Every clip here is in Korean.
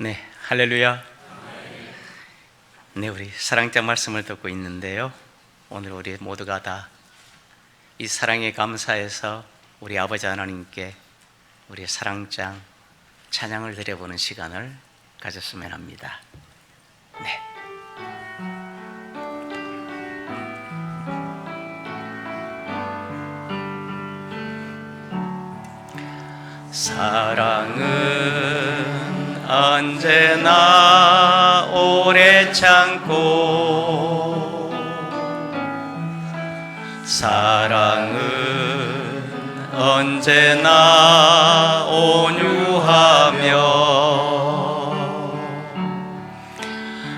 네, 할렐루야. 네, 우리 사랑장 말씀을 듣고 있는데요. 오늘 우리 모두가 다 이 사랑에 감사해서 우리 아버지 하나님께 우리 사랑장 찬양을 드려보는 시간을 가졌으면 합니다. 네. 사랑은 언제나 오래 참고 사랑은 언제나 온유하며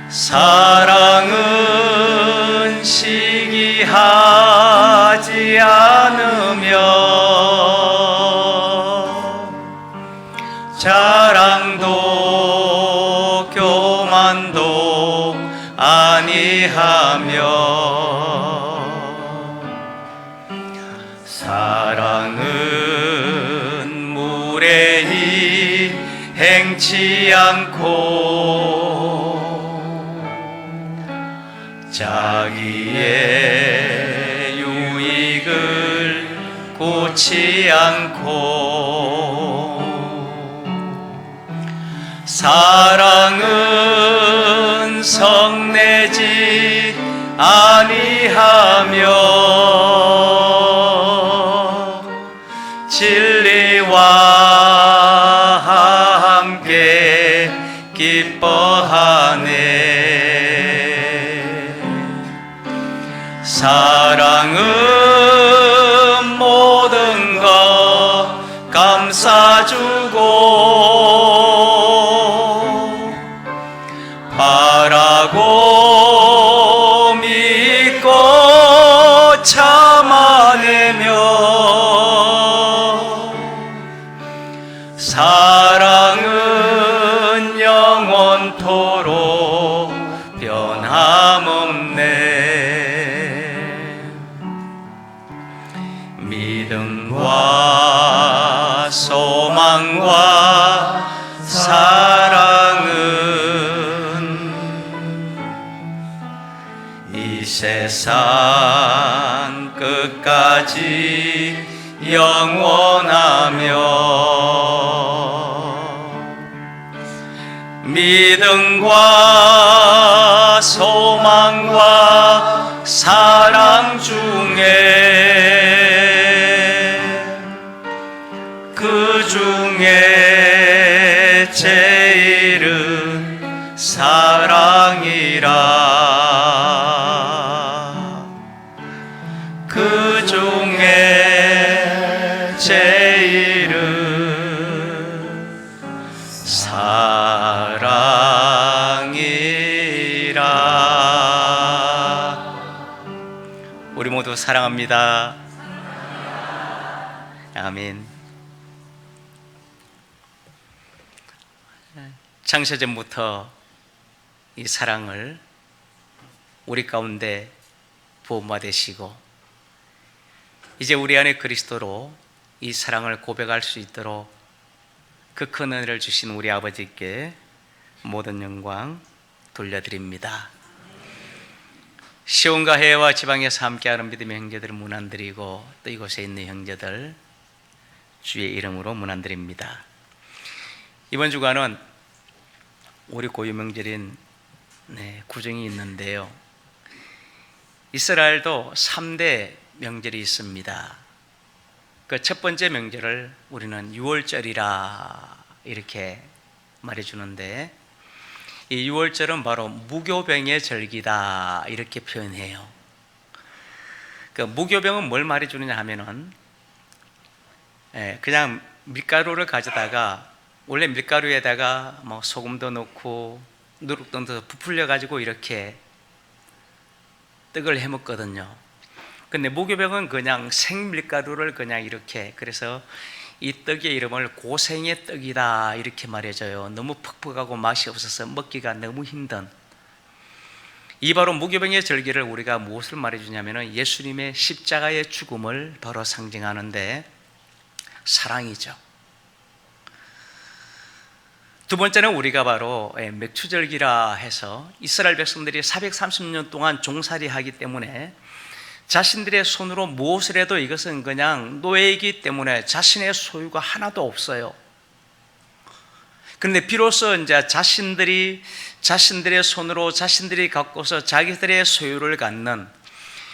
사랑은 시기하지 않으며 자랑도 교만도 아니하며 사랑은 무례히 행치 않고 자기의 유익을 고치 않고 사랑은 성내지 아니하며 진리와 함께 기뻐하네. 사랑은 모든 것 감싸주고 바라고 믿고 참아내며 사랑은 영원토록 변함없네. 믿음과 소망과 사랑은 이 세상 끝까지 영원하며 믿음과 소망과 사랑 중에 그 중에 제일은 사랑이라. 그 중에 제일은 사랑이라. 우리 모두 사랑합니다. 아멘. 창세전부터 이 사랑을 우리 가운데 부음받으시고 이제 우리 안에 그리스도로 이 사랑을 고백할 수 있도록 그 큰 은혜를 주신 우리 아버지께 모든 영광 돌려드립니다. 시온과 해외와 지방에서 함께하는 믿음의 형제들을 문안드리고 또 이곳에 있는 형제들 주의 이름으로 문안드립니다. 이번 주간은 우리 고유 명절인 구정이 있는데요, 이스라엘도 3대 명절이 있습니다. 그 첫 번째 명절을 우리는 유월절이라 이렇게 말해주는데, 이 유월절은 바로 무교병의 절기다 이렇게 표현해요. 그 무교병은 뭘 말해주느냐 하면은 그냥 밀가루를 가져다가 원래 밀가루에다가 뭐 소금도 넣고 누룩도 넣어서 부풀려 가지고 이렇게 떡을 해 먹거든요. 근데 무교병은 그냥 생밀가루를 그냥 이렇게, 그래서 이 떡의 이름을 고생의 떡이다 이렇게 말해줘요. 너무 퍽퍽하고 맛이 없어서 먹기가 너무 힘든, 이 바로 무교병의 절기를 우리가 무엇을 말해주냐면 예수님의 십자가의 죽음을 바로 상징하는데 사랑이죠. 두 번째는 우리가 바로 맥추절기라 해서 이스라엘 백성들이 430년 동안 종살이하기 때문에 자신들의 손으로 무엇을 해도 이것은 그냥 노예이기 때문에 자신의 소유가 하나도 없어요. 그런데 비로소 이제 자신들의 손으로 자신들이 갖고서 자기들의 소유를 갖는,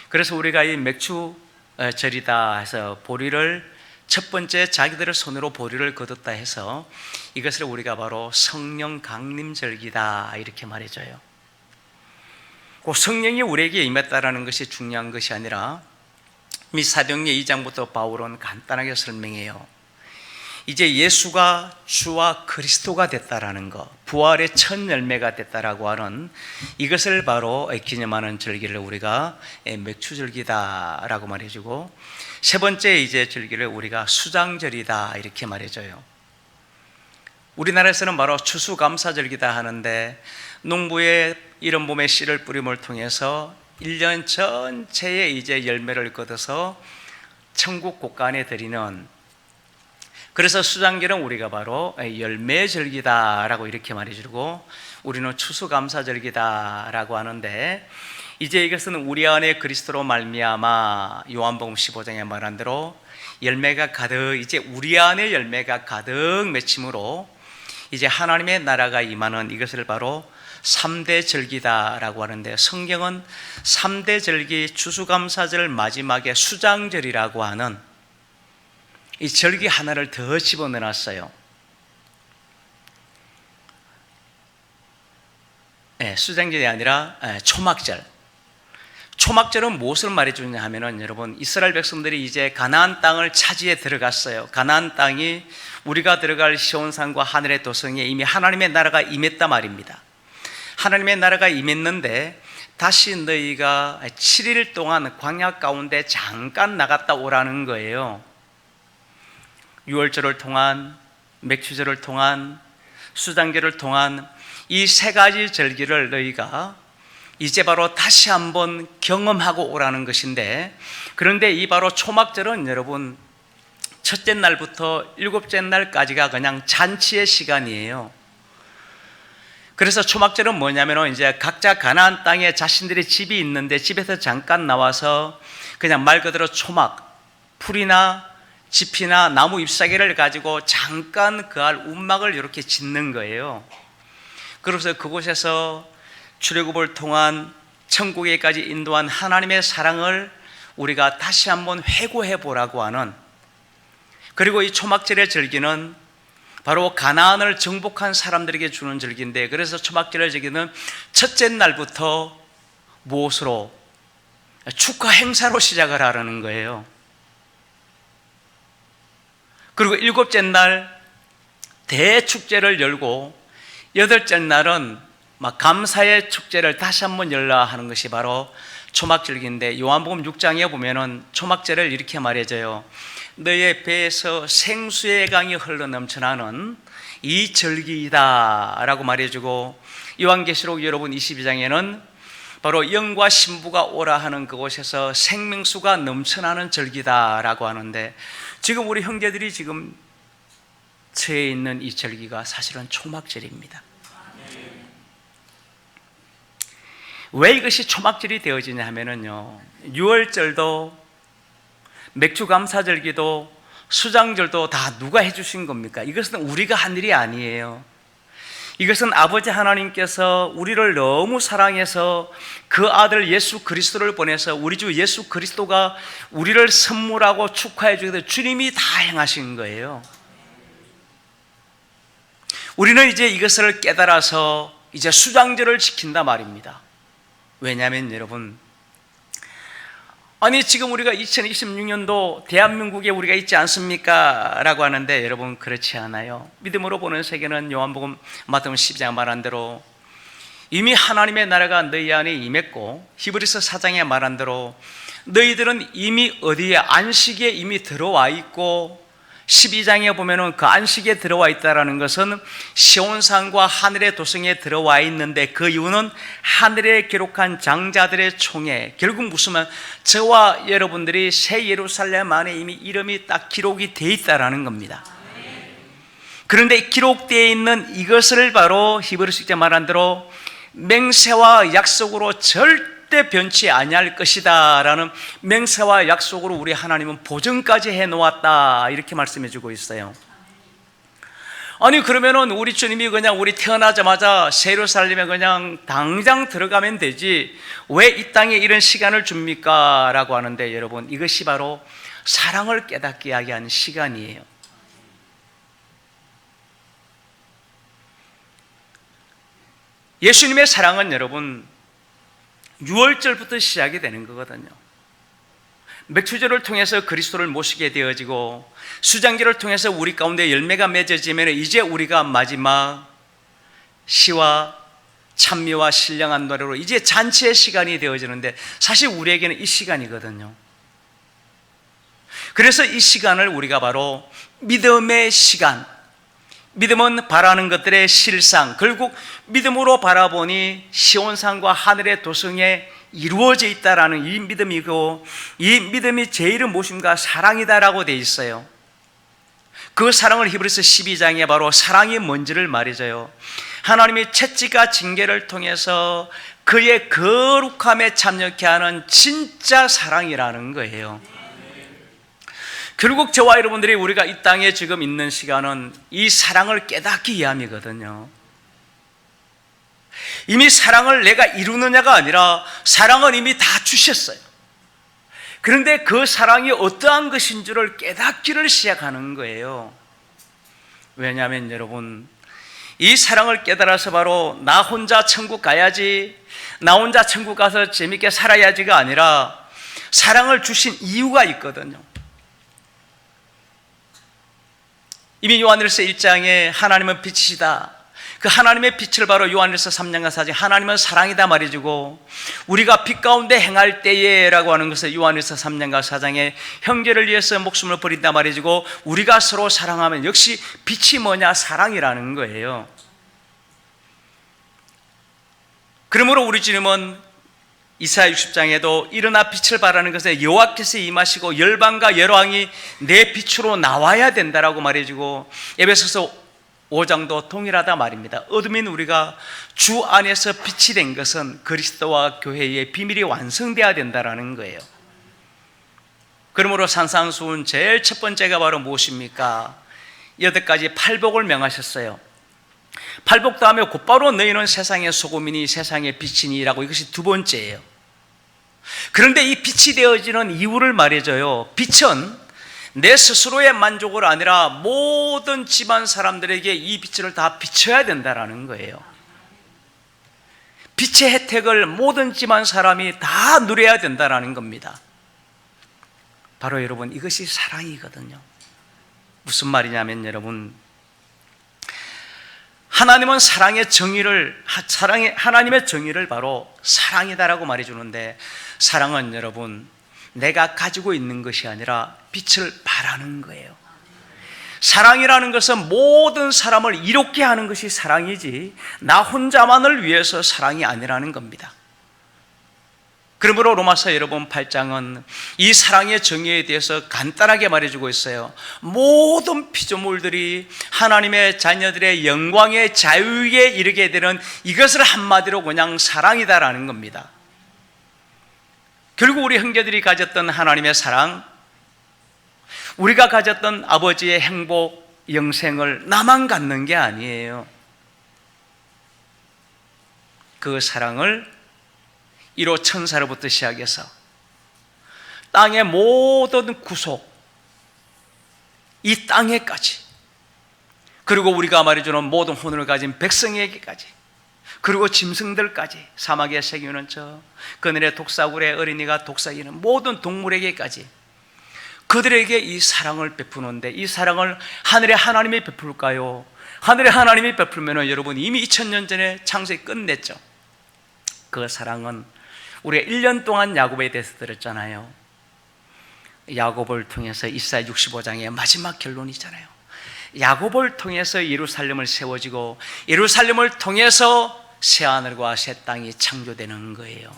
그래서 우리가 이 맥추절이다 해서 보리를 첫 번째 자기들의 손으로 보리를 거뒀다 해서 이것을 우리가 바로 성령 강림절기다 이렇게 말해줘요. 그 성령이 우리에게 임했다라는 것이 중요한 것이 아니라 사도행전 2장부터 바울은 간단하게 설명해요. 이제 예수가 주와 그리스도가 됐다라는 것, 부활의 첫 열매가 됐다라고 하는 이것을 바로 기념하는 절기를 우리가 맥추절기다라고 말해주고, 세 번째 이제 절기를 우리가 수장절이다 이렇게 말해줘요. 우리나라에서는 바로 추수감사절기다 하는데, 농부의 이른 봄에 씨를 뿌림을 통해서 1년 전체의 이제 열매를 거둬서 천국 곳간에 드리는, 그래서 수장절은 우리가 바로 열매절기다라고 이렇게 말해주고, 우리는 추수감사절기다라고 하는데, 이제 이것은 우리 안에 그리스도로 말미암아 요한복음 15장에 말한 대로 열매가 가득, 이제 우리 안에 열매가 가득 맺힘으로 이제 하나님의 나라가 임하는 이것을 바로 3대 절기다라고 하는데, 성경은 3대 절기 추수감사절 마지막에 수장절이라고 하는 이 절기 하나를 더 집어넣었어요. 수장절이 아니라 초막절. 초막절은 무엇을 말해주냐 하면은, 여러분, 이스라엘 백성들이 이제 가나안 땅을 차지해 들어갔어요. 가나안 땅이 우리가 들어갈 시온산과 하늘의 도성에 이미 하나님의 나라가 임했단 말입니다. 하나님의 나라가 임했는데 다시 너희가 7일 동안 광야 가운데 잠깐 나갔다 오라는 거예요. 유월절을 통한, 맥추절을 통한, 수장절을 통한 이 세 가지 절기를 너희가 이제 바로 다시 한번 경험하고 오라는 것인데, 그런데 이 바로 초막절은 여러분 첫째 날부터 일곱째 날까지가 그냥 잔치의 시간이에요. 그래서 초막절은 뭐냐면 이제 각자 가나안 땅에 자신들의 집이 있는데 집에서 잠깐 나와서 그냥 말 그대로 초막, 풀이나 짚이나 나무 잎사귀를 가지고 잠깐 그 알 움막을 이렇게 짓는 거예요. 그래서 그곳에서 출애굽을 통한 천국에까지 인도한 하나님의 사랑을 우리가 다시 한번 회고해 보라고 하는, 그리고 이 초막절의 절기는 바로 가나안을 정복한 사람들에게 주는 절기인데, 그래서 초막절의 절기는 첫째 날부터 무엇으로? 축하 행사로 시작을 하라는 거예요. 그리고 일곱째 날 대축제를 열고, 여덟째 날은 막 감사의 축제를 다시 한번 열라 하는 것이 바로 초막절기인데, 요한복음 6장에 보면은 초막절을 이렇게 말해줘요. 너의 배에서 생수의 강이 흘러 넘쳐나는 이 절기이다 라고 말해주고, 요한계시록 여러분 22장에는 바로 영과 신부가 오라 하는 그곳에서 생명수가 넘쳐나는 절기다 라고 하는데, 지금 우리 형제들이 지금 처해 있는 이 절기가 사실은 초막절입니다. 왜 이것이 초막절이 되어지냐 하면은요, 유월절도 맥주감사절기도 수장절도 다 누가 해주신 겁니까? 이것은 우리가 한 일이 아니에요. 이것은 아버지 하나님께서 우리를 너무 사랑해서 그 아들 예수 그리스도를 보내서 우리 주 예수 그리스도가 우리를 선물하고 축하해 주기도 주님이 다 행하신 거예요. 우리는 이제 이것을 깨달아서 이제 수장절을 지킨다 말입니다. 왜냐하면 여러분, 아니 지금 우리가 2026년도 대한민국에 우리가 있지 않습니까? 라고 하는데, 여러분 그렇지 않아요. 믿음으로 보는 세계는 요한복음 마태복음 10장 말한 대로 이미 하나님의 나라가 너희 안에 임했고, 히브리서 4장에 말한 대로 너희들은 이미 어디에? 안식에 이미 들어와 있고, 12장에 보면은 그 안식에 들어와 있다라는 것은 시온산과 하늘의 도성에 들어와 있는데, 그 이유는 하늘에 기록한 장자들의 총회, 결국 무슨 말, 저와 여러분들이 새 예루살렘 안에 이미 이름이 딱 기록이 돼 있다라는 겁니다. 그런데 기록되어 있는 이것을 바로 히브리서 기자 말한 대로 맹세와 약속으로 절대 변치 아니할 것이다 라는 맹세와 약속으로 우리 하나님은 보증까지 해놓았다, 이렇게 말씀해 주고 있어요. 아니 그러면은 우리 주님이 그냥 우리 태어나자마자 예루살렘에 그냥 당장 들어가면 되지 왜 이 땅에 이런 시간을 줍니까? 라고 하는데, 여러분, 이것이 바로 사랑을 깨닫게 하게 하는 시간이에요. 예수님의 사랑은 여러분 6월절부터 시작이 되는 거거든요. 맥추절을 통해서 그리스도를 모시게 되어지고 수장기를 통해서 우리 가운데 열매가 맺어지면 이제 우리가 마지막 시와 찬미와 신령한 노래로 이제 잔치의 시간이 되어지는데, 사실 우리에게는 이 시간이거든요. 그래서 이 시간을 우리가 바로 믿음의 시간, 믿음은 바라는 것들의 실상, 결국 믿음으로 바라보니 시온산과 하늘의 도성에 이루어져 있다라는 이 믿음이고, 이 믿음이 제일은 무엇인가? 사랑이다라고 되어 있어요. 그 사랑을 히브리서 12장에 바로 사랑이 뭔지를 말해줘요. 하나님이 채찍과 징계를 통해서 그의 거룩함에 참여케 하는 진짜 사랑이라는 거예요. 결국 저와 여러분들이 우리가 이 땅에 지금 있는 시간은 이 사랑을 깨닫기 위함이거든요. 이미 사랑을 내가 이루느냐가 아니라 사랑은 이미 다 주셨어요. 그런데 그 사랑이 어떠한 것인 줄을 깨닫기를 시작하는 거예요. 왜냐하면 여러분, 이 사랑을 깨달아서 바로 나 혼자 천국 가야지, 나 혼자 천국 가서 재밌게 살아야지가 아니라 사랑을 주신 이유가 있거든요. 이미 요한일서 1장에 하나님은 빛이시다, 그 하나님의 빛을 바로 요한일서 3장과 4장 하나님은 사랑이다 말해주고, 우리가 빛 가운데 행할 때에 라고 하는 것을 요한일서 3장과 4장에 형제를 위해서 목숨을 버린다 말해주고, 우리가 서로 사랑하면 역시 빛이 뭐냐? 사랑이라는 거예요. 그러므로 우리 주님은 이사야 60장에도 일어나 빛을 발하는 것에 여호와께서 임하시고 열방과 열왕이 내 빛으로 나와야 된다라고 말해주고, 에베소서 5장도 동일하다 말입니다. 어둠인 우리가 주 안에서 빛이 된 것은 그리스도와 교회의 비밀이 완성되어야 된다는 거예요. 그러므로 산상수훈 제일 첫 번째가 바로 무엇입니까? 8가지 팔복을 명하셨어요. 팔복 다음에 곧바로 너희는 세상의 소금이니 세상의 빛이니 라고, 이것이 두 번째예요. 그런데 이 빛이 되어지는 이유를 말해줘요. 빛은 내 스스로의 만족을 아니라 모든 집안 사람들에게 이 빛을 다 비춰야 된다는 거예요. 빛의 혜택을 모든 집안 사람이 다 누려야 된다는 겁니다. 바로 여러분, 이것이 사랑이거든요. 무슨 말이냐면 여러분, 하나님은 하나님의 정의를 바로 사랑이다라고 말해주는데, 사랑은 여러분 내가 가지고 있는 것이 아니라 빛을 발하는 거예요. 사랑이라는 것은 모든 사람을 이롭게 하는 것이 사랑이지 나 혼자만을 위해서 사랑이 아니라는 겁니다. 그러므로 로마서 여러분 8장은 이 사랑의 정의에 대해서 간단하게 말해주고 있어요. 모든 피조물들이 하나님의 자녀들의 영광의 자유에 이르게 되는 이것을 한마디로 그냥 사랑이다라는 겁니다. 결국 우리 형제들이 가졌던 하나님의 사랑, 우리가 가졌던 아버지의 행복, 영생을 나만 갖는 게 아니에요. 그 사랑을 1호 천사로부터 시작해서 땅의 모든 구속, 이 땅에까지, 그리고 우리가 말해주는 모든 혼을 가진 백성에게까지, 그리고 짐승들까지, 사막에 새기는 그늘의 독사굴의 어린이가 독사이는 모든 동물에게까지 그들에게 이 사랑을 베푸는데, 이 사랑을 하늘의 하나님이 베풀까요? 하늘의 하나님이 베풀면 여러분 이미 2000년 전에 창세기 끝냈죠. 그 사랑은 우리가 1년 동안 야곱에 대해서 들었잖아요. 야곱을 통해서 이사야 65장의 마지막 결론이잖아요. 야곱을 통해서 예루살렘을 세워지고 예루살렘을 통해서 새하늘과 새 땅이 창조되는 거예요.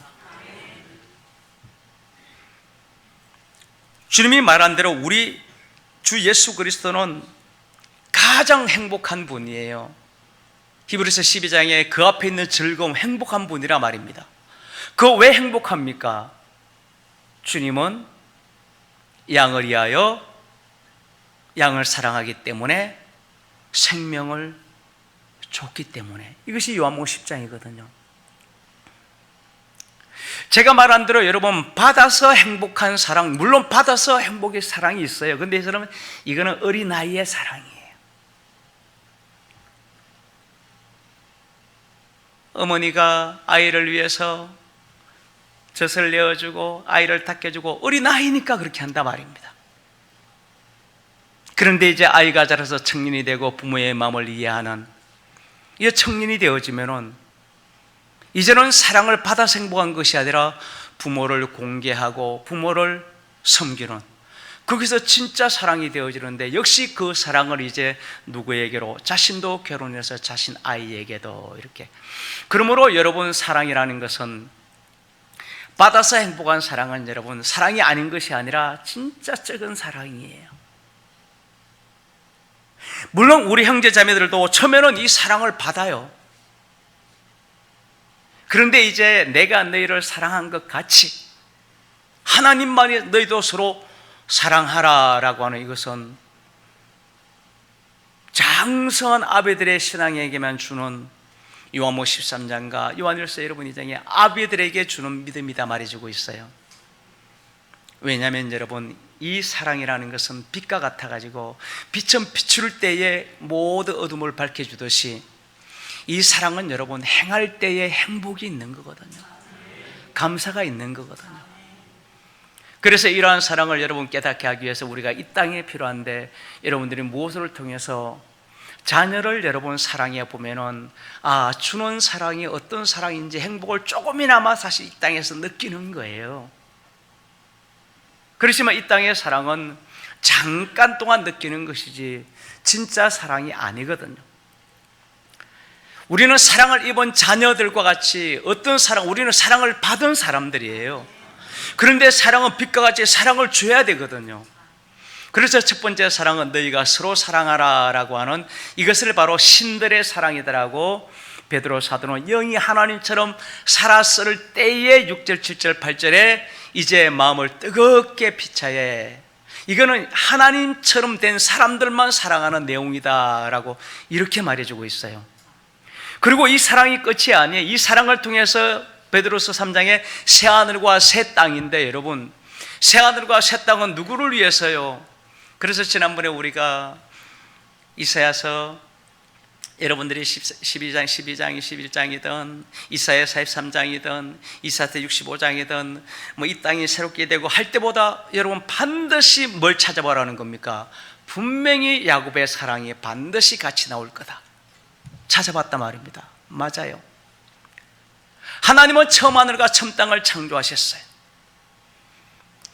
주님이 말한 대로 우리 주 예수 그리스도는 가장 행복한 분이에요. 히브리서 12장에 그 앞에 있는 즐거움, 행복한 분이라 말입니다. 그 왜 행복합니까? 주님은 양을 위하여 양을 사랑하기 때문에 생명을 줬기 때문에. 이것이 요한복음 10장이거든요. 제가 말한 대로 여러분, 받아서 행복한 사랑, 물론 받아서 행복의 사랑이 있어요. 근데 이거는 어린아이의 사랑이에요. 어머니가 아이를 위해서 젖을 내어주고 아이를 닦여주고 어린아이니까 그렇게 한다 말입니다. 그런데 이제 아이가 자라서 청년이 되고 부모의 마음을 이해하는 이 청년이 되어지면은 이제는 사랑을 받아서 행복한 것이 아니라 부모를 공개하고 부모를 섬기는, 거기서 진짜 사랑이 되어지는데, 역시 그 사랑을 이제 누구에게로, 자신도 결혼해서 자신 아이에게도 이렇게. 그러므로 여러분, 사랑이라는 것은, 받아서 행복한 사랑은 여러분 사랑이 아닌 것이 아니라 진짜 적은 사랑이에요. 물론 우리 형제 자매들도 처음에는 이 사랑을 받아요. 그런데 이제 내가 너희를 사랑한 것 같이 하나님만이 너희도 서로 사랑하라라고 하는, 이것은 장성한 아비들의 신앙에게만 주는, 요한복음 13장과 요한일서 여러분 2장에 아비들에게 주는 믿음이다 말해주고 있어요. 왜냐하면 여러분, 이 사랑이라는 것은 빛과 같아가지고 빛은 비출 때에 모든 어둠을 밝혀주듯이 이 사랑은 여러분 행할 때에 행복이 있는 거거든요. 감사가 있는 거거든요. 그래서 이러한 사랑을 여러분 깨닫게 하기 위해서 우리가 이 땅에 필요한데, 여러분들이 무엇을 통해서 자녀를 여러분 사랑해 보면은, 주는 사랑이 어떤 사랑인지 행복을 조금이나마 사실 이 땅에서 느끼는 거예요. 그렇지만 이 땅의 사랑은 잠깐 동안 느끼는 것이지 진짜 사랑이 아니거든요. 우리는 사랑을 입은 자녀들과 같이 어떤 사랑, 우리는 사랑을 받은 사람들이에요. 그런데 사랑은 빛과 같이 사랑을 줘야 되거든요. 그래서 첫 번째 사랑은 너희가 서로 사랑하라 라고 하는, 이것을 바로 신들의 사랑이더라고 베드로 사도는 영이 하나님처럼 살았을 때의 6절, 7절, 8절에 이제 마음을 뜨겁게 피차에, 이거는 하나님처럼 된 사람들만 사랑하는 내용이다 라고 이렇게 말해주고 있어요. 그리고 이 사랑이 끝이 아니에요. 이 사랑을 통해서 베드로서 3장에 새하늘과 새 땅인데, 여러분 새하늘과 새 땅은 누구를 위해서요? 그래서 지난번에 우리가 이사야서, 여러분들이 12장, 21장이든 이사야 43장이든 이사야 65장이든 뭐 이 땅이 새롭게 되고 할 때보다 여러분 반드시 뭘 찾아보라는 겁니까? 분명히 야곱의 사랑이 반드시 같이 나올 거다. 찾아봤단 말입니다. 맞아요. 하나님은 처음 하늘과 처음 땅을 창조하셨어요.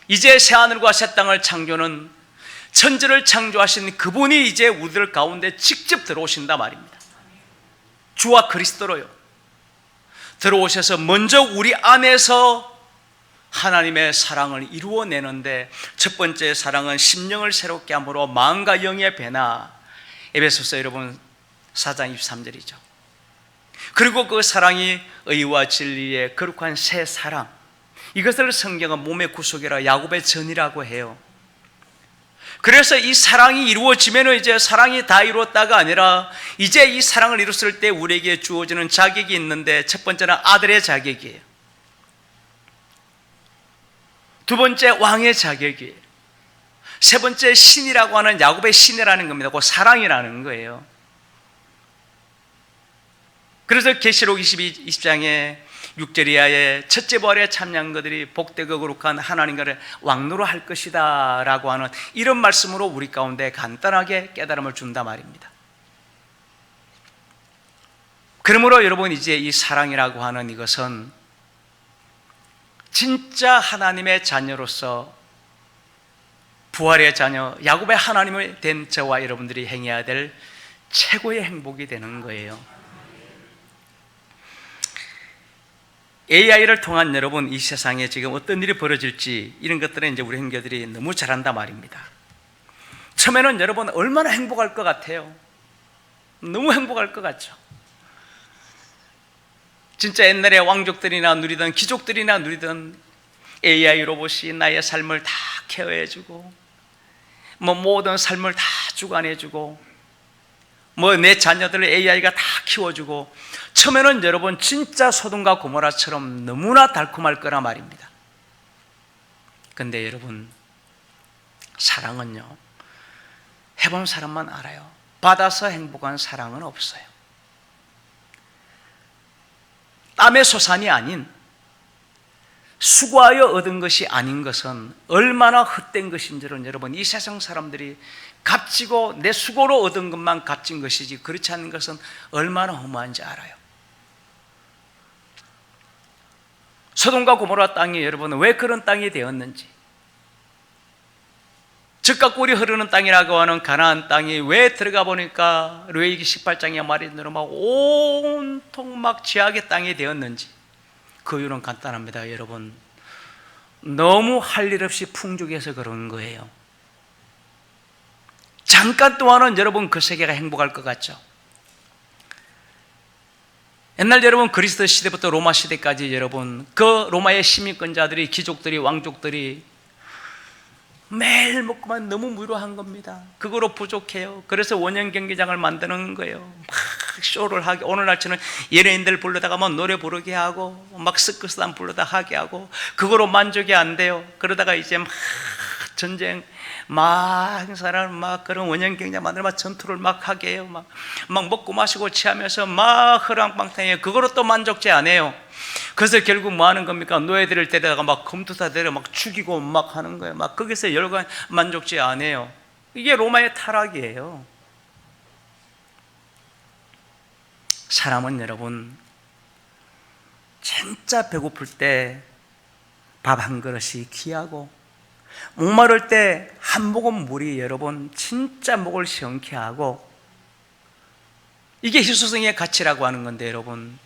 이제 새 하늘과 새 땅을 창조는 천지를 창조하신 그분이 이제 우리들 가운데 직접 들어오신다 말입니다. 주와 그리스도로요. 들어오셔서 먼저 우리 안에서 하나님의 사랑을 이루어내는데, 첫 번째 사랑은 심령을 새롭게 함으로 마음과 영의 변화, 에베소서 여러분 4장 23절이죠. 그리고 그 사랑이 의와 진리의 거룩한 새 사랑, 이것을 성경은 몸의 구속이라 야곱의 전이라고 해요. 그래서 이 사랑이 이루어지면 이제 사랑이 다 이루었다가 아니라, 이제 이 사랑을 이뤘을 때 우리에게 주어지는 자격이 있는데, 첫 번째는 아들의 자격이에요. 두 번째 왕의 자격이에요. 세 번째 신이라고 하는, 야곱의 신이라는 겁니다. 그 사랑이라는 거예요. 그래서 계시록 20장에 6절 이하에 첫째 부활에 참여한 것들이 복되고 거룩한 하나님과를 왕노로 할 것이다 라고 하는 이런 말씀으로 우리 가운데 간단하게 깨달음을 준다 말입니다. 그러므로 여러분, 이제 이 사랑이라고 하는 이것은 진짜 하나님의 자녀로서, 부활의 자녀, 야곱의 하나님이 된 저와 여러분들이 행해야 될 최고의 행복이 되는 거예요. AI를 통한 여러분, 이 세상에 지금 어떤 일이 벌어질지, 이런 것들은 이제 우리 형제들이 너무 잘한다 말입니다. 처음에는 여러분 얼마나 행복할 것 같아요? 너무 행복할 것 같죠? 진짜 옛날에 왕족들이나 누리던, 귀족들이나 누리던 AI 로봇이 나의 삶을 다 케어해주고 모든 삶을 다 주관해주고 내 자녀들을 AI가 다 키워주고, 처음에는 여러분 진짜 소돔과 고모라처럼 너무나 달콤할 거라 말입니다. 근데 여러분, 사랑은요, 해본 사람만 알아요. 받아서 행복한 사랑은 없어요. 땀의 소산이 아닌, 수고하여 얻은 것이 아닌 것은 얼마나 헛된 것인지를 여러분, 이 세상 사람들이 값지고 내 수고로 얻은 것만 값진 것이지 그렇지 않은 것은 얼마나 허무한지 알아요. 소돔과 고모라 땅이 여러분 왜 그런 땅이 되었는지, 젖과 꿀이 흐르는 땅이라고 하는 가나안 땅이 왜 들어가 보니까 레위기 18장에 말인 대로 막 온통 막 죄악의 땅이 되었는지, 그 이유는 간단합니다. 여러분, 너무 할 일 없이 풍족해서 그런 거예요. 잠깐 동안은 여러분 그 세계가 행복할 것 같죠? 옛날 여러분 그리스 시대부터 로마 시대까지 여러분 그 로마의 시민권자들이, 귀족들이, 왕족들이 매일 먹고만 너무 무료한 겁니다. 그거로 부족해요. 그래서 원형 경기장을 만드는 거예요. 막 쇼를 하게, 오늘날처럼 연예인들 불러다가 막 노래 부르게 하고 막 서커스단 불러다 하게 하고, 그거로 만족이 안 돼요. 그러다가 이제 막 전쟁 막 행사를 막 그런 원형 경기장 만들어 막 전투를 막 하게 해요. 막 먹고 마시고 취하면서 막 허랑방탕해요. 그거로 또 만족지 안 해요. 그래서 결국 뭐 하는 겁니까? 노예들을 데려다가 막 검투사 데려 막 죽이고 막 하는 거예요. 막 거기서 열관 만족지 안 해요. 이게 로마의 타락이에요. 사람은 여러분 진짜 배고플 때 밥 한 그릇이 귀하고, 목마를 때 한 모금 물이 여러분 진짜 목을 시원케 하고, 이게 희소성의 가치라고 하는 건데, 여러분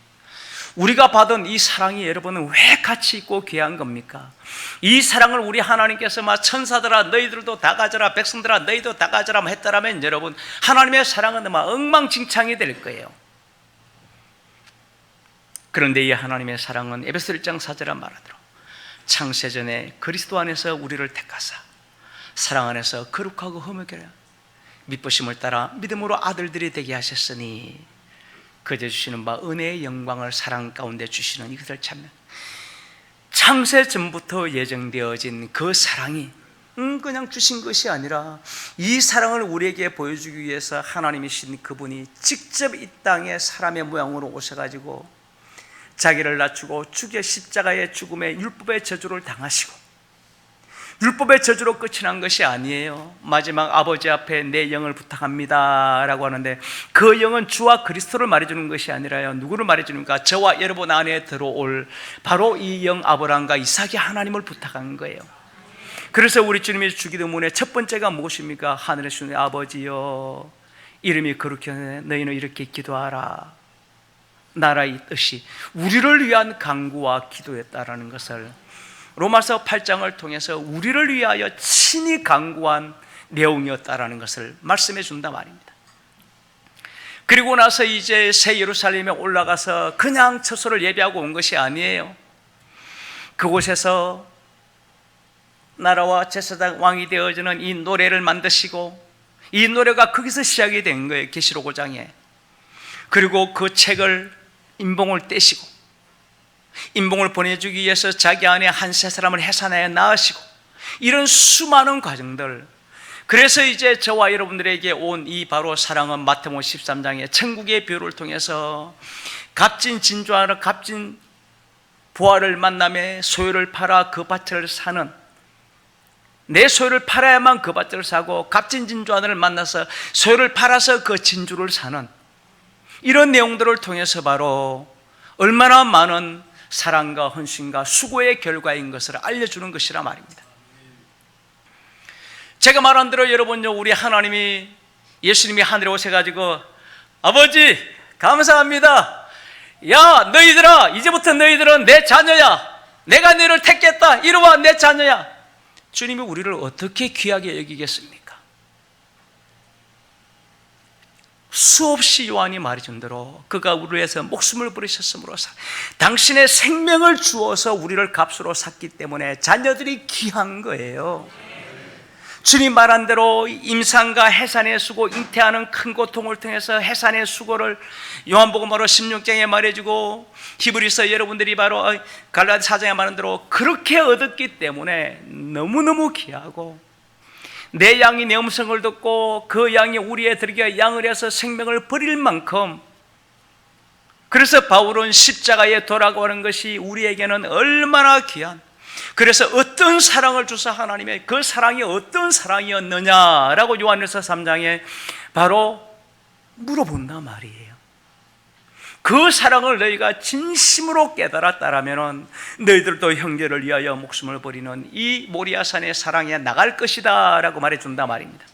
우리가 받은 이 사랑이 여러분은 왜 가치 있고 귀한 겁니까? 이 사랑을 우리 하나님께서 막 천사들아 너희들도 다 가져라, 백성들아 너희도 다 가져라 했더라면 여러분 하나님의 사랑은 막 엉망진창이 될 거예요. 그런데 이 하나님의 사랑은 에베소 1장 4절에 말하더라, 창세전에 그리스도 안에서 우리를 택하사 사랑 안에서 거룩하고 흠없게 믿으심을 따라 믿음으로 아들들이 되게 하셨으니 그저 주시는 바 은혜의 영광을 사랑 가운데 주시는 이것을 찾는, 창세전부터 예정되어진 그 사랑이 그냥 주신 것이 아니라 이 사랑을 우리에게 보여주기 위해서 하나님이신 그분이 직접 이 땅에 사람의 모양으로 오셔가지고 자기를 낮추고 죽여 십자가의 죽음에 율법의 저주를 당하시고, 율법의 저주로 끝이 난 것이 아니에요. 마지막 아버지 앞에 내 영을 부탁합니다 라고 하는데, 그 영은 주와 그리스도를 말해주는 것이 아니라요, 누구를 말해주는가? 저와 여러분 안에 들어올 바로 이 영 아브라함과 이삭이 하나님을 부탁한 거예요. 그래서 우리 주님의 주기도문의 첫 번째가 무엇입니까? 하늘에 주신 아버지여 이름이 거룩히 하네 너희는 이렇게 기도하라, 나라의 뜻이 우리를 위한 간구와 기도였다라는 것을 로마서 8장을 통해서 우리를 위하여 친히 간구한 내용이었다라는 것을 말씀해 준다 말입니다. 그리고 나서 이제 새 예루살렘에 올라가서 그냥 처소를 예배하고 온 것이 아니에요. 그곳에서 나라와 제사장 왕이 되어지는 이 노래를 만드시고, 이 노래가 거기서 시작이 된 거예요. 계시록 5장에. 그리고 그 책을 인봉을 떼시고 인봉을 보내주기 위해서 자기 안에 한 세 사람을 해산하여 낳으시고, 이런 수많은 과정들. 그래서 이제 저와 여러분들에게 온 이 바로 사랑은 마태복음 13장의 천국의 비유를 통해서 값진 진주하는 값진 부하를 만남에 소유를 팔아 그 밭을 사는, 내 소유를 팔아야만 그 밭을 사고 값진 진주 하나를 만나서 소유를 팔아서 그 진주를 사는, 이런 내용들을 통해서 바로 얼마나 많은 사랑과 헌신과 수고의 결과인 것을 알려주는 것이라 말입니다. 제가 말한 대로 여러분요, 우리 하나님이, 예수님이 하늘에 오셔가지고 아버지 감사합니다, 야 너희들아 이제부터 너희들은 내 자녀야, 내가 너희를 택했다, 이리 와 내 자녀야. 주님이 우리를 어떻게 귀하게 여기겠습니까? 수없이 요한이 말해준 대로 그가 우리를 위해서 목숨을 버리셨으므로 당신의 생명을 주어서 우리를 값으로 샀기 때문에 자녀들이 귀한 거예요. 주님 말한 대로 임산과 해산의 수고, 잉태하는 큰 고통을 통해서 해산의 수고를 요한복음으로 16장에 말해주고, 히브리서 여러분들이 바로 갈라디 4장에 말한 대로 그렇게 얻었기 때문에 너무너무 귀하고, 내 양이 내 음성을 듣고 그 양이 우리의 들에게 양을 해서 생명을 버릴 만큼, 그래서 바울은 십자가에 돌아가는 것이 우리에게는 얼마나 귀한, 그래서 어떤 사랑을 주사 하나님의 그 사랑이 어떤 사랑이었느냐라고 요한일서 3장에 바로 물어본단 말이에요. 그 사랑을 너희가 진심으로 깨달았다라면 너희들도 형제를 위하여 목숨을 버리는 이 모리아산의 사랑에 나갈 것이다 라고 말해준단 말입니다.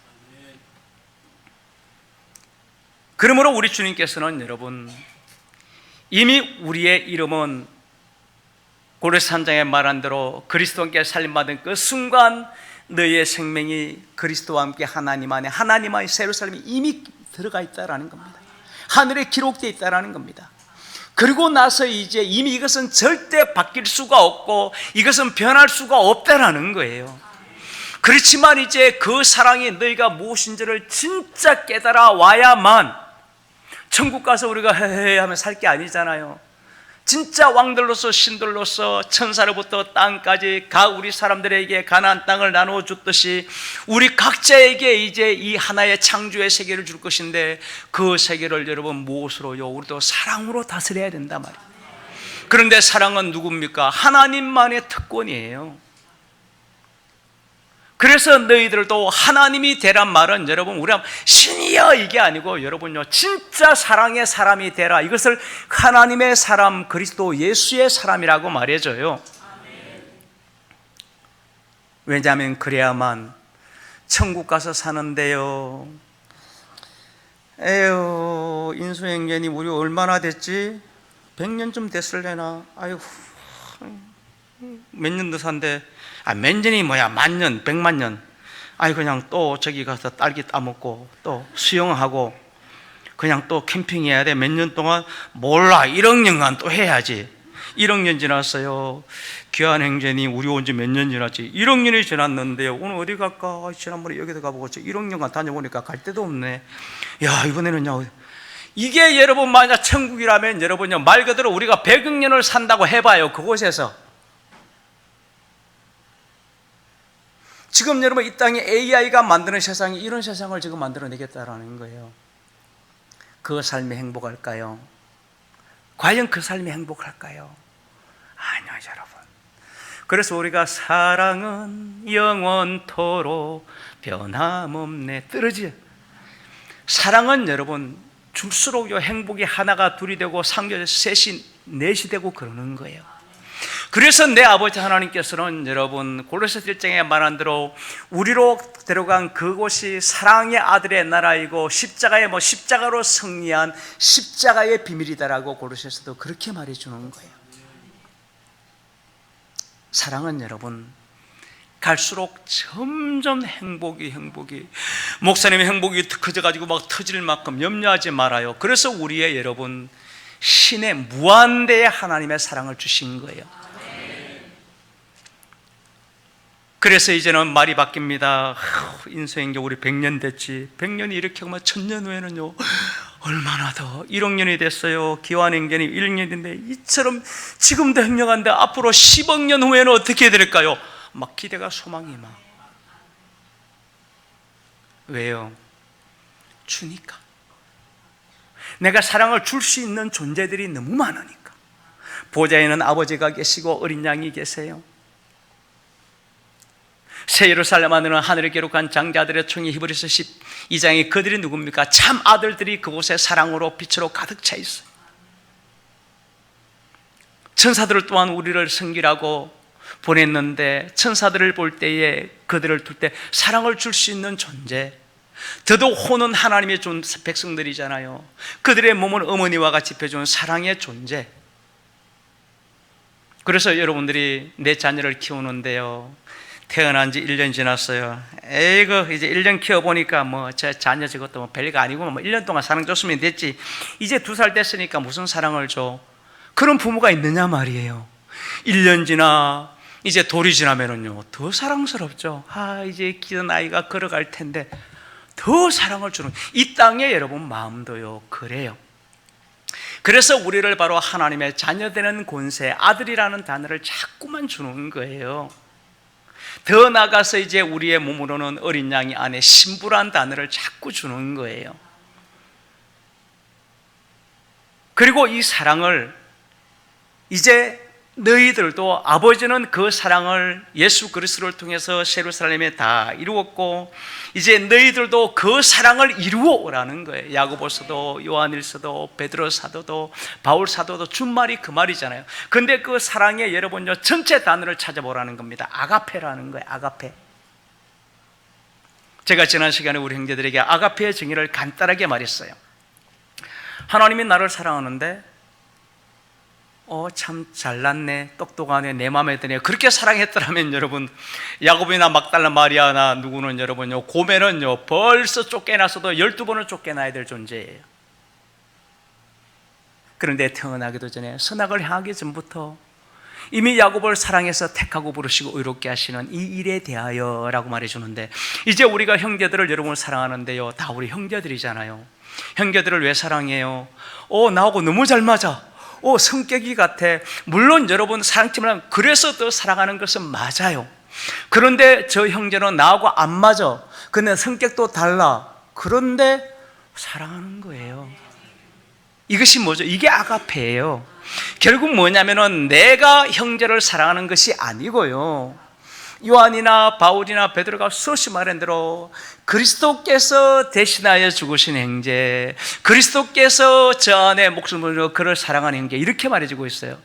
그러므로 우리 주님께서는 여러분, 이미 우리의 이름은 고린도서 3장에 말한 대로 그리스도와 살림받은 그 순간 너희의 생명이 그리스도와 함께 하나님 안에, 하나님 안에 새로 살림이 이미 들어가 있다라는 겁니다. 하늘에 기록되어 있다라는 겁니다. 그리고 나서 이제 이미 이것은 절대 바뀔 수가 없고 이것은 변할 수가 없다라는 거예요. 그렇지만 이제 그 사랑이 너희가 무엇인지를 진짜 깨달아 와야만 천국 가서 우리가 헤헤 하면 살 게 아니잖아요. 진짜 왕들로서 신들로서 천사로부터 땅까지 각 우리 사람들에게 가나안 땅을 나누어 줬듯이 우리 각자에게 이제 이 하나의 창조의 세계를 줄 것인데, 그 세계를 여러분 무엇으로요? 우리도 사랑으로 다스려야 된단 말이에요. 그런데 사랑은 누굽니까? 하나님만의 특권이에요. 그래서 너희들도 하나님이 되란 말은 여러분, 우리가 신이여 이게 아니고 여러분요, 진짜 사랑의 사람이 되라. 이것을 하나님의 사람, 그리스도 예수의 사람이라고 말해줘요. 왜냐하면 그래야만 천국 가서 사는데요. 에휴, 인수행전이 우리 얼마나 됐지? 100년쯤 됐을래나? 아이고, 몇 년 더 산대. 몇 년이 뭐야, 만년, 100만 년. 아니 그냥 또 저기 가서 딸기 따먹고 또 수영하고 그냥 또 캠핑해야 돼. 몇 년 동안 몰라, 1억 년간 또 해야지. 1억 년 지났어요. 귀한 행전이 우리 온 지 몇 년 지났지? 1억 년이 지났는데요. 오늘 어디 갈까? 지난번에 여기도 가보고 1억 년간 다녀보니까 갈 데도 없네. 야, 이번에는요, 이게 여러분 만약 천국이라면 여러분요, 말 그대로 우리가 100억 년을 산다고 해봐요. 그곳에서 지금 여러분 이 땅에 AI가 만드는 세상이 이런 세상을 지금 만들어내겠다라는 거예요. 그 삶이 행복할까요? 과연 그 삶이 행복할까요? 아니요, 여러분. 그래서 우리가 사랑은 영원토록 변함없네, 떨어지. 사랑은 여러분 줄수록 행복이 하나가 둘이 되고 상교에서 셋이 넷이 되고 그러는 거예요. 그래서 내 아버지 하나님께서는 여러분 골로새 1장에 말한 대로 우리로 데려간 그곳이 사랑의 아들의 나라이고 십자가로 승리한 십자가의 비밀이다라고 골로새서도 그렇게 말해주는 거예요. 사랑은 여러분 갈수록 점점 행복이 목사님의 행복이 커져가지고 막 터질 만큼 염려하지 말아요. 그래서 우리의 여러분 신의 무한대의 하나님의 사랑을 주신 거예요. 그래서 이제는 말이 바뀝니다. 인수행전 우리 100년 됐지. 100년이 이렇게 하면 1000년 후에는요 얼마나 더 1억 년이 됐어요. 기환행전이 1년인데 이처럼 지금도 행령한데 앞으로 10억 년 후에는 어떻게 될까요? 막 기대가 소망이 막. 왜요? 주니까. 내가 사랑을 줄 수 있는 존재들이 너무 많으니까. 보좌에는 아버지가 계시고 어린 양이 계세요. 새 예루살렘 안에는 하늘을 기록한 장자들의 총이 히브리서 12장에 그들이 누굽니까? 참 아들들이 그곳에 사랑으로 빛으로 가득 차 있어요. 천사들 또한 우리를 섬기라고 보냈는데 천사들을 볼 때에 그들을 둘 때 사랑을 줄 수 있는 존재, 더더욱 혼은 하나님의 백성들이잖아요. 그들의 몸은 어머니와 같이 펴준 사랑의 존재. 그래서 여러분들이 내 자녀를 키우는데요, 태어난 지 1년 지났어요. 에이그 이제 1년 키워보니까 뭐 제 자녀 저것도 뭐 별거 아니고 뭐 1년 동안 사랑 줬으면 됐지. 이제 2살 됐으니까 무슨 사랑을 줘. 그런 부모가 있느냐 말이에요. 1년 지나 이제 돌이 지나면은요 더 사랑스럽죠. 이제 기른 아이가 걸어갈 텐데 더 사랑을 주는, 이 땅에 여러분 마음도요 그래요. 그래서 우리를 바로 하나님의 자녀되는 권세, 아들이라는 단어를 자꾸만 주는 거예요. 더 나아가서 이제 우리의 몸으로는 어린 양이 안에 신부란 단어를 자꾸 주는 거예요. 그리고 이 사랑을 이제 너희들도, 아버지는 그 사랑을 예수 그리스도를 통해서 예루살렘에 다 이루었고 이제 너희들도 그 사랑을 이루어라는 거예요. 야고보서도 요한일서도 베드로 사도도 바울 사도도 준 말이 그 말이잖아요. 근데 그 사랑의 여러분요 전체 단어를 찾아보라는 겁니다. 아가페라는 거예요. 아가페. 제가 지난 시간에 우리 형제들에게 아가페의 정의를 간단하게 말했어요. 하나님이 나를 사랑하는데 참 잘났네, 똑똑하네, 내 마음에 드네, 그렇게 사랑했더라면 여러분 야곱이나 막달라 마리아나 누구는 여러분요 고멜은요 벌써 쫓겨나서도 12번을 쫓겨나야 될 존재예요. 그런데 태어나기도 전에, 선악을 향하기 전부터 이미 야곱을 사랑해서 택하고 부르시고 의롭게 하시는 이 일에 대하여 라고 말해주는데, 이제 우리가 형제들을 여러분을 사랑하는데요 다 우리 형제들이잖아요. 형제들을 왜 사랑해요? 나하고 너무 잘 맞아, 성격이 같아. 물론 여러분 사랑팀을 그래서 더 사랑하는 것은 맞아요. 그런데 저 형제는 나하고 안 맞아, 근데 성격도 달라, 그런데 사랑하는 거예요. 이것이 뭐죠? 이게 아가페예요. 결국 뭐냐면은 내가 형제를 사랑하는 것이 아니고요, 요한이나 바울이나 베드로가 수없이 말한 대로 그리스도께서 대신하여 죽으신 형제, 그리스도께서 저 안에 목숨을 걸어 그를 사랑하는 형제, 이렇게 말해주고 있어요.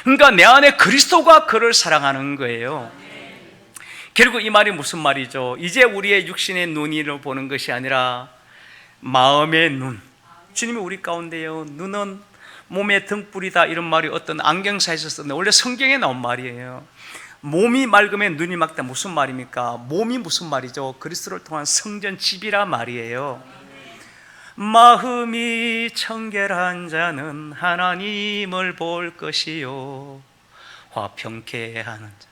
그러니까 내 안에 그리스도가 그를 사랑하는 거예요. 결국 이 말이 무슨 말이죠? 이제 우리의 육신의 눈으로 보는 것이 아니라 마음의 눈. 주님이 우리 가운데요, 눈은 몸의 등불이다, 이런 말이 어떤 안경사에서 썼는데 원래 성경에 나온 말이에요. 몸이 맑으면 눈이 맑다, 무슨 말입니까? 몸이 무슨 말이죠? 그리스도를 통한 성전 집이라 말이에요. 마음이 청결한 자는 하나님을 볼 것이요 화평케 하는 자.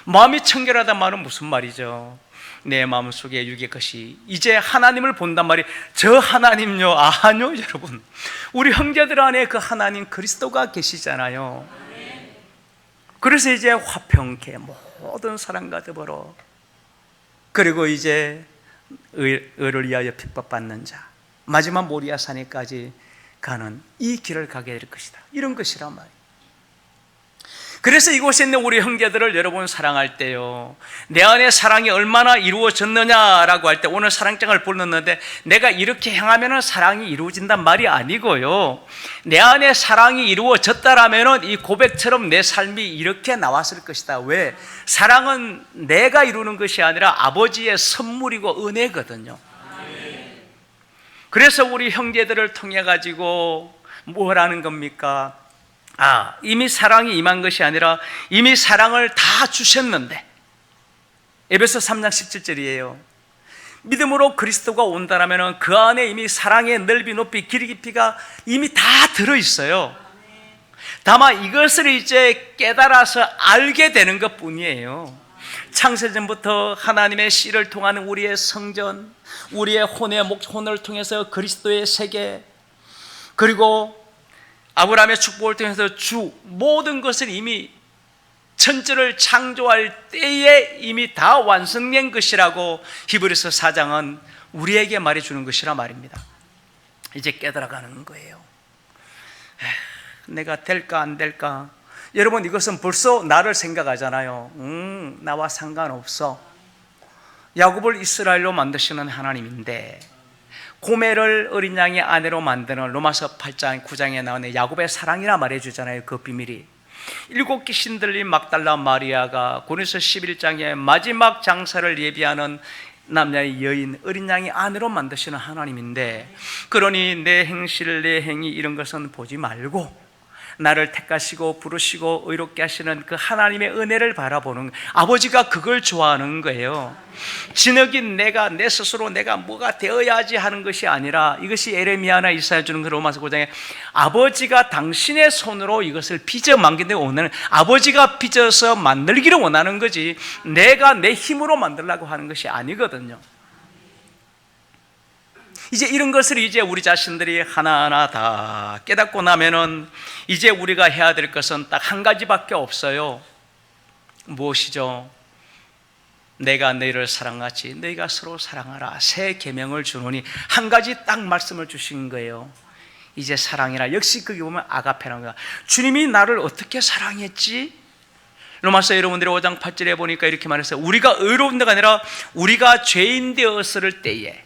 마음이 청결하다 말은 무슨 말이죠? 내 마음속에 육의 것이 이제 하나님을 본단 말이, 저 하나님요, 아니요 여러분, 우리 형제들 안에 그 하나님 그리스도가 계시잖아요. 그래서 이제 화평케, 모든 사람과 더불어, 그리고 이제 의를 위하여 핍박받는 자, 마지막 모리아 산에까지 가는 이 길을 가게 될 것이다, 이런 것이란 말이에요. 그래서 이곳에 있는 우리 형제들을 여러분 사랑할 때요, 내 안에 사랑이 얼마나 이루어졌느냐라고 할 때 오늘 사랑장을 불렀는데 내가 이렇게 행하면 사랑이 이루어진단 말이 아니고요, 내 안에 사랑이 이루어졌다라면 이 고백처럼 내 삶이 이렇게 나왔을 것이다. 왜? 사랑은 내가 이루는 것이 아니라 아버지의 선물이고 은혜거든요. 그래서 우리 형제들을 통해 가지고 뭘 하는 겁니까? 이미 사랑이 임한 것이 아니라 이미 사랑을 다 주셨는데, 에베소 3장 17절이에요. 믿음으로 그리스도가 온다라면 그 안에 이미 사랑의 넓이 높이 길이 깊이가 이미 다 들어있어요. 다만 이것을 이제 깨달아서 알게 되는 것 뿐이에요. 창세전부터 하나님의 씨를 통한 우리의 성전, 우리의 혼을 통해서 그리스도의 세계, 그리고 아브라함의 축복을 통해서 주, 모든 것을 이미 천지를 창조할 때에 이미 다 완성된 것이라고 히브리서 4장은 우리에게 말해주는 것이라 말입니다. 이제 깨달아가는 거예요. 내가 될까 안 될까? 여러분, 이것은 벌써 나를 생각하잖아요. 나와 상관없어. 야곱을 이스라엘로 만드시는 하나님인데, 고멜을 어린 양의 아내로 만드는 로마서 8장 9장에 나오는 야곱의 사랑이라 말해주잖아요. 그 비밀이 7 귀신 들린 막달라 마리아가 고린도서 11장에 마지막 장사를 예비하는 남자의 여인 어린 양의 아내로 만드시는 하나님인데, 그러니 내 행실 내 행위 이런 것은 보지 말고 나를 택하시고 부르시고 의롭게 하시는 그 하나님의 은혜를 바라보는, 아버지가 그걸 좋아하는 거예요. 진흙인 내가, 내 스스로 내가 뭐가 되어야지 하는 것이 아니라, 이것이 에레미야나 이사야 주는 그 로마서 9장에 아버지가 당신의 손으로 이것을 빚어 만들기 원하는, 아버지가 빚어서 만들기를 원하는 거지 내가 내 힘으로 만들려고 하는 것이 아니거든요. 이제 이런 것을 이제 우리 자신들이 하나하나 다 깨닫고 나면은 이제 우리가 해야 될 것은 딱 한 가지밖에 없어요. 무엇이죠? 내가 너희를 사랑하지 너희가 서로 사랑하라, 새 계명을 주노니, 한 가지 딱 말씀을 주신 거예요. 이제 사랑이라. 역시 거기 보면 아가페라는 거야. 주님이 나를 어떻게 사랑했지? 로마서 여러분들이 5장 8절에 보니까 이렇게 말했어요. 우리가 의로운 데가 아니라 우리가 죄인 되었을 때에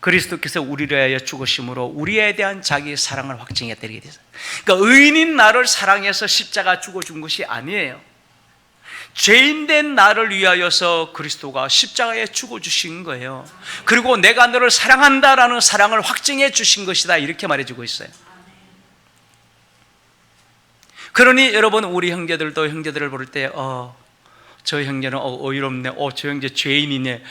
그리스도께서 우리를 위하여 죽으심으로 우리에 대한 자기의 사랑을 확증했다, 이렇게 되죠. 그러니까 의인인 나를 사랑해서 십자가 죽어준 것이 아니에요. 죄인된 나를 위하여서 그리스도가 십자가에 죽어주신 거예요. 그리고 내가 너를 사랑한다라는 사랑을 확증해 주신 것이다, 이렇게 말해주고 있어요. 그러니 여러분, 우리 형제들도 형제들을 볼 때 저 형제는 의롭네, 저 형제 죄인이네.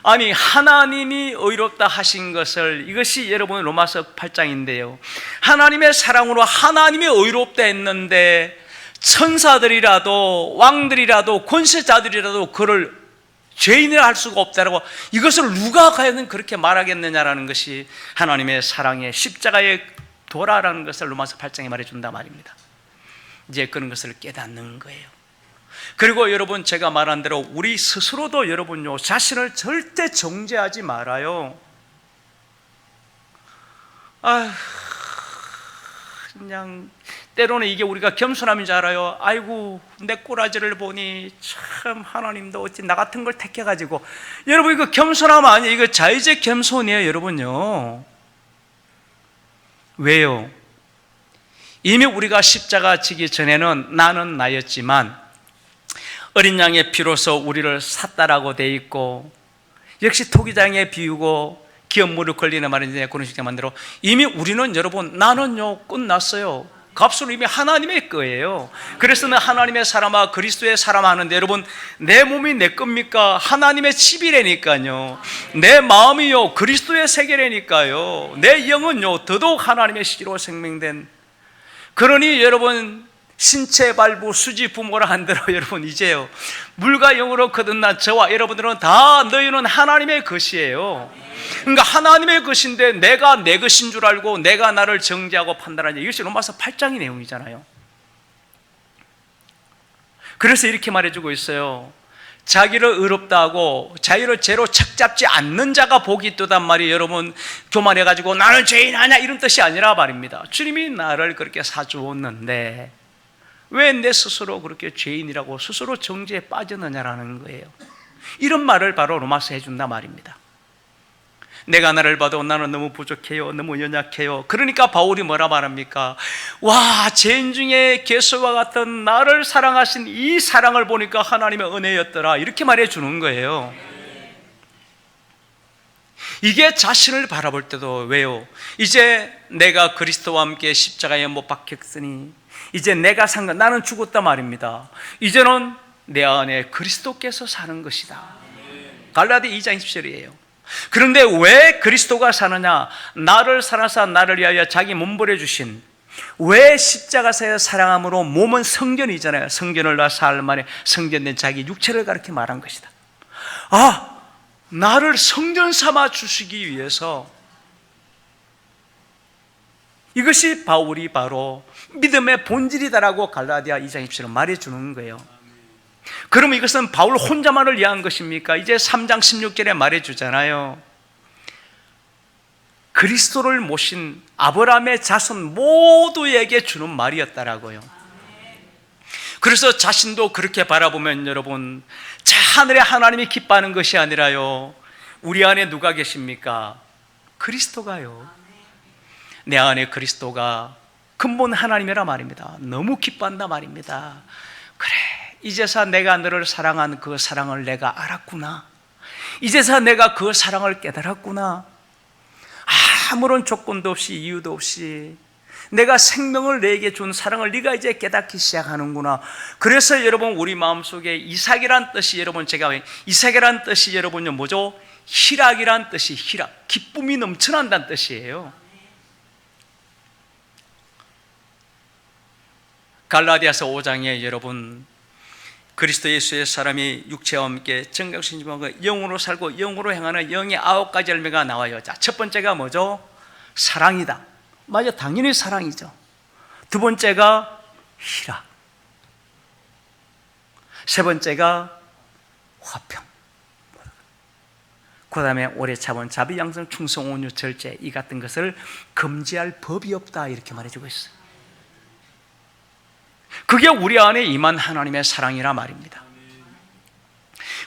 아니, 하나님이 의롭다 하신 것을, 이것이 여러분 로마서 8장인데요 하나님의 사랑으로 하나님이 의롭다 했는데 천사들이라도 왕들이라도 권세자들이라도 그를 죄인이라 할 수가 없다라고, 이것을 누가 과연 그렇게 말하겠느냐라는 것이 하나님의 사랑의 십자가의 도라라는 것을 로마서 8장에 말해준다 말입니다. 이제 그런 것을 깨닫는 거예요. 그리고 여러분, 제가 말한 대로 우리 스스로도 여러분요, 자신을 절대 정죄하지 말아요. 그냥 때로는 이게 우리가 겸손함인 줄 알아요. 아이고, 내 꼬라지를 보니 참 하나님도 어찌 나 같은 걸 택해가지고. 여러분, 이거 겸손함 아니에요. 이거 자의적 겸손이에요, 여러분요. 왜요? 이미 우리가 십자가 지기 전에는 나는 나였지만 어린 양의 피로서 우리를 샀다라고 돼 있고, 역시 토기장에 비우고 기업 무릎 걸리는 말인데 그런 식의 만들어 이미 우리는, 여러분, 나는요 끝났어요. 값은 이미 하나님의 거예요. 그래서는 하나님의 사람아 그리스도의 사람 하는데, 여러분, 내 몸이 내 겁니까? 하나님의 집이라니까요. 내 마음이요 그리스도의 세계라니까요. 내 영은요 더더욱 하나님의 시로 생명된. 그러니 여러분, 신체 발부 수지 부모라 한 대로 여러분, 이제요 물과 영으로 거듭난 저와 여러분들은 다 너희는 하나님의 것이에요. 그러니까 하나님의 것인데 내가 내 것인 줄 알고 내가 나를 정죄하고 판단하냐, 이것이 로마서 8장의 내용이잖아요. 그래서 이렇게 말해주고 있어요. 자기를 의롭다 하고 자기를 죄로 척잡지 않는 자가 복이 있도단 말이, 여러분, 교만해가지고 나는 죄인 아니야 이런 뜻이 아니라 말입니다. 주님이 나를 그렇게 사주었는데 왜 내 스스로 그렇게 죄인이라고 스스로 정죄에 빠졌느냐라는 거예요. 이런 말을 바로 로마서 해준다 말입니다. 내가 나를 봐도 나는 너무 부족해요, 너무 연약해요. 그러니까 바울이 뭐라 말합니까? 와, 죄인 중에 개수와 같은 나를 사랑하신 이 사랑을 보니까 하나님의 은혜였더라, 이렇게 말해주는 거예요. 이게 자신을 바라볼 때도, 왜요? 이제 내가 그리스도와 함께 십자가에 못 박혔으니 이제 내가 산 것, 나는 죽었다 말입니다. 이제는 내 안에 그리스도께서 사는 것이다. 갈라디 2장 10절이에요. 그런데 왜 그리스도가 사느냐? 나를 사랑하사 나를 위하여 자기 몸 버려주신, 왜 십자가에서 사랑함으로 몸은 성전이잖아요. 성전을 놔 사흘 만에 성전된 자기 육체를 가르쳐 말한 것이다. 나를 성전 삼아 주시기 위해서, 이것이 바울이 바로 믿음의 본질이다라고 갈라디아 2장 10절은 말해주는 거예요. 그럼 이것은 바울 혼자만을 위한 것입니까? 이제 3장 16절에 말해주잖아요. 그리스도를 모신 아브라함의 자손 모두에게 주는 말이었다라고요. 그래서 자신도 그렇게 바라보면, 여러분, 하늘에 하나님이 기뻐하는 것이 아니라요, 우리 안에 누가 계십니까? 그리스도가요. 내 안에 그리스도가 근본 하나님이라 말입니다. 너무 기뻐한다 말입니다. 그래, 이제서 내가 너를 사랑한 그 사랑을 내가 알았구나. 이제서 내가 그 사랑을 깨달았구나. 아무런 조건도 없이 이유도 없이 내가 생명을 내게 준 사랑을 네가 이제 깨닫기 시작하는구나. 그래서 여러분 우리 마음속에 이삭이란 뜻이 여러분 제가 이삭이란 뜻이 여러분요 뭐죠? 희락이란 뜻이 희락, 기쁨이 넘쳐난다는 뜻이에요. 갈라디아서 5장에 여러분 그리스도 예수의 사람이 육체와 함께 정결신심하고 영으로 살고 영으로 행하는 영의 9가지 열매가 나와요. 자, 첫 번째가 뭐죠? 사랑이다. 맞아, 당연히 사랑이죠. 두 번째가 희락, 세 번째가 화평, 그 다음에 오래 참은 자비, 양성, 충성, 온유, 절제, 이 같은 것을 금지할 법이 없다 이렇게 말해주고 있어요. 그게 우리 안에 임한 하나님의 사랑이라 말입니다.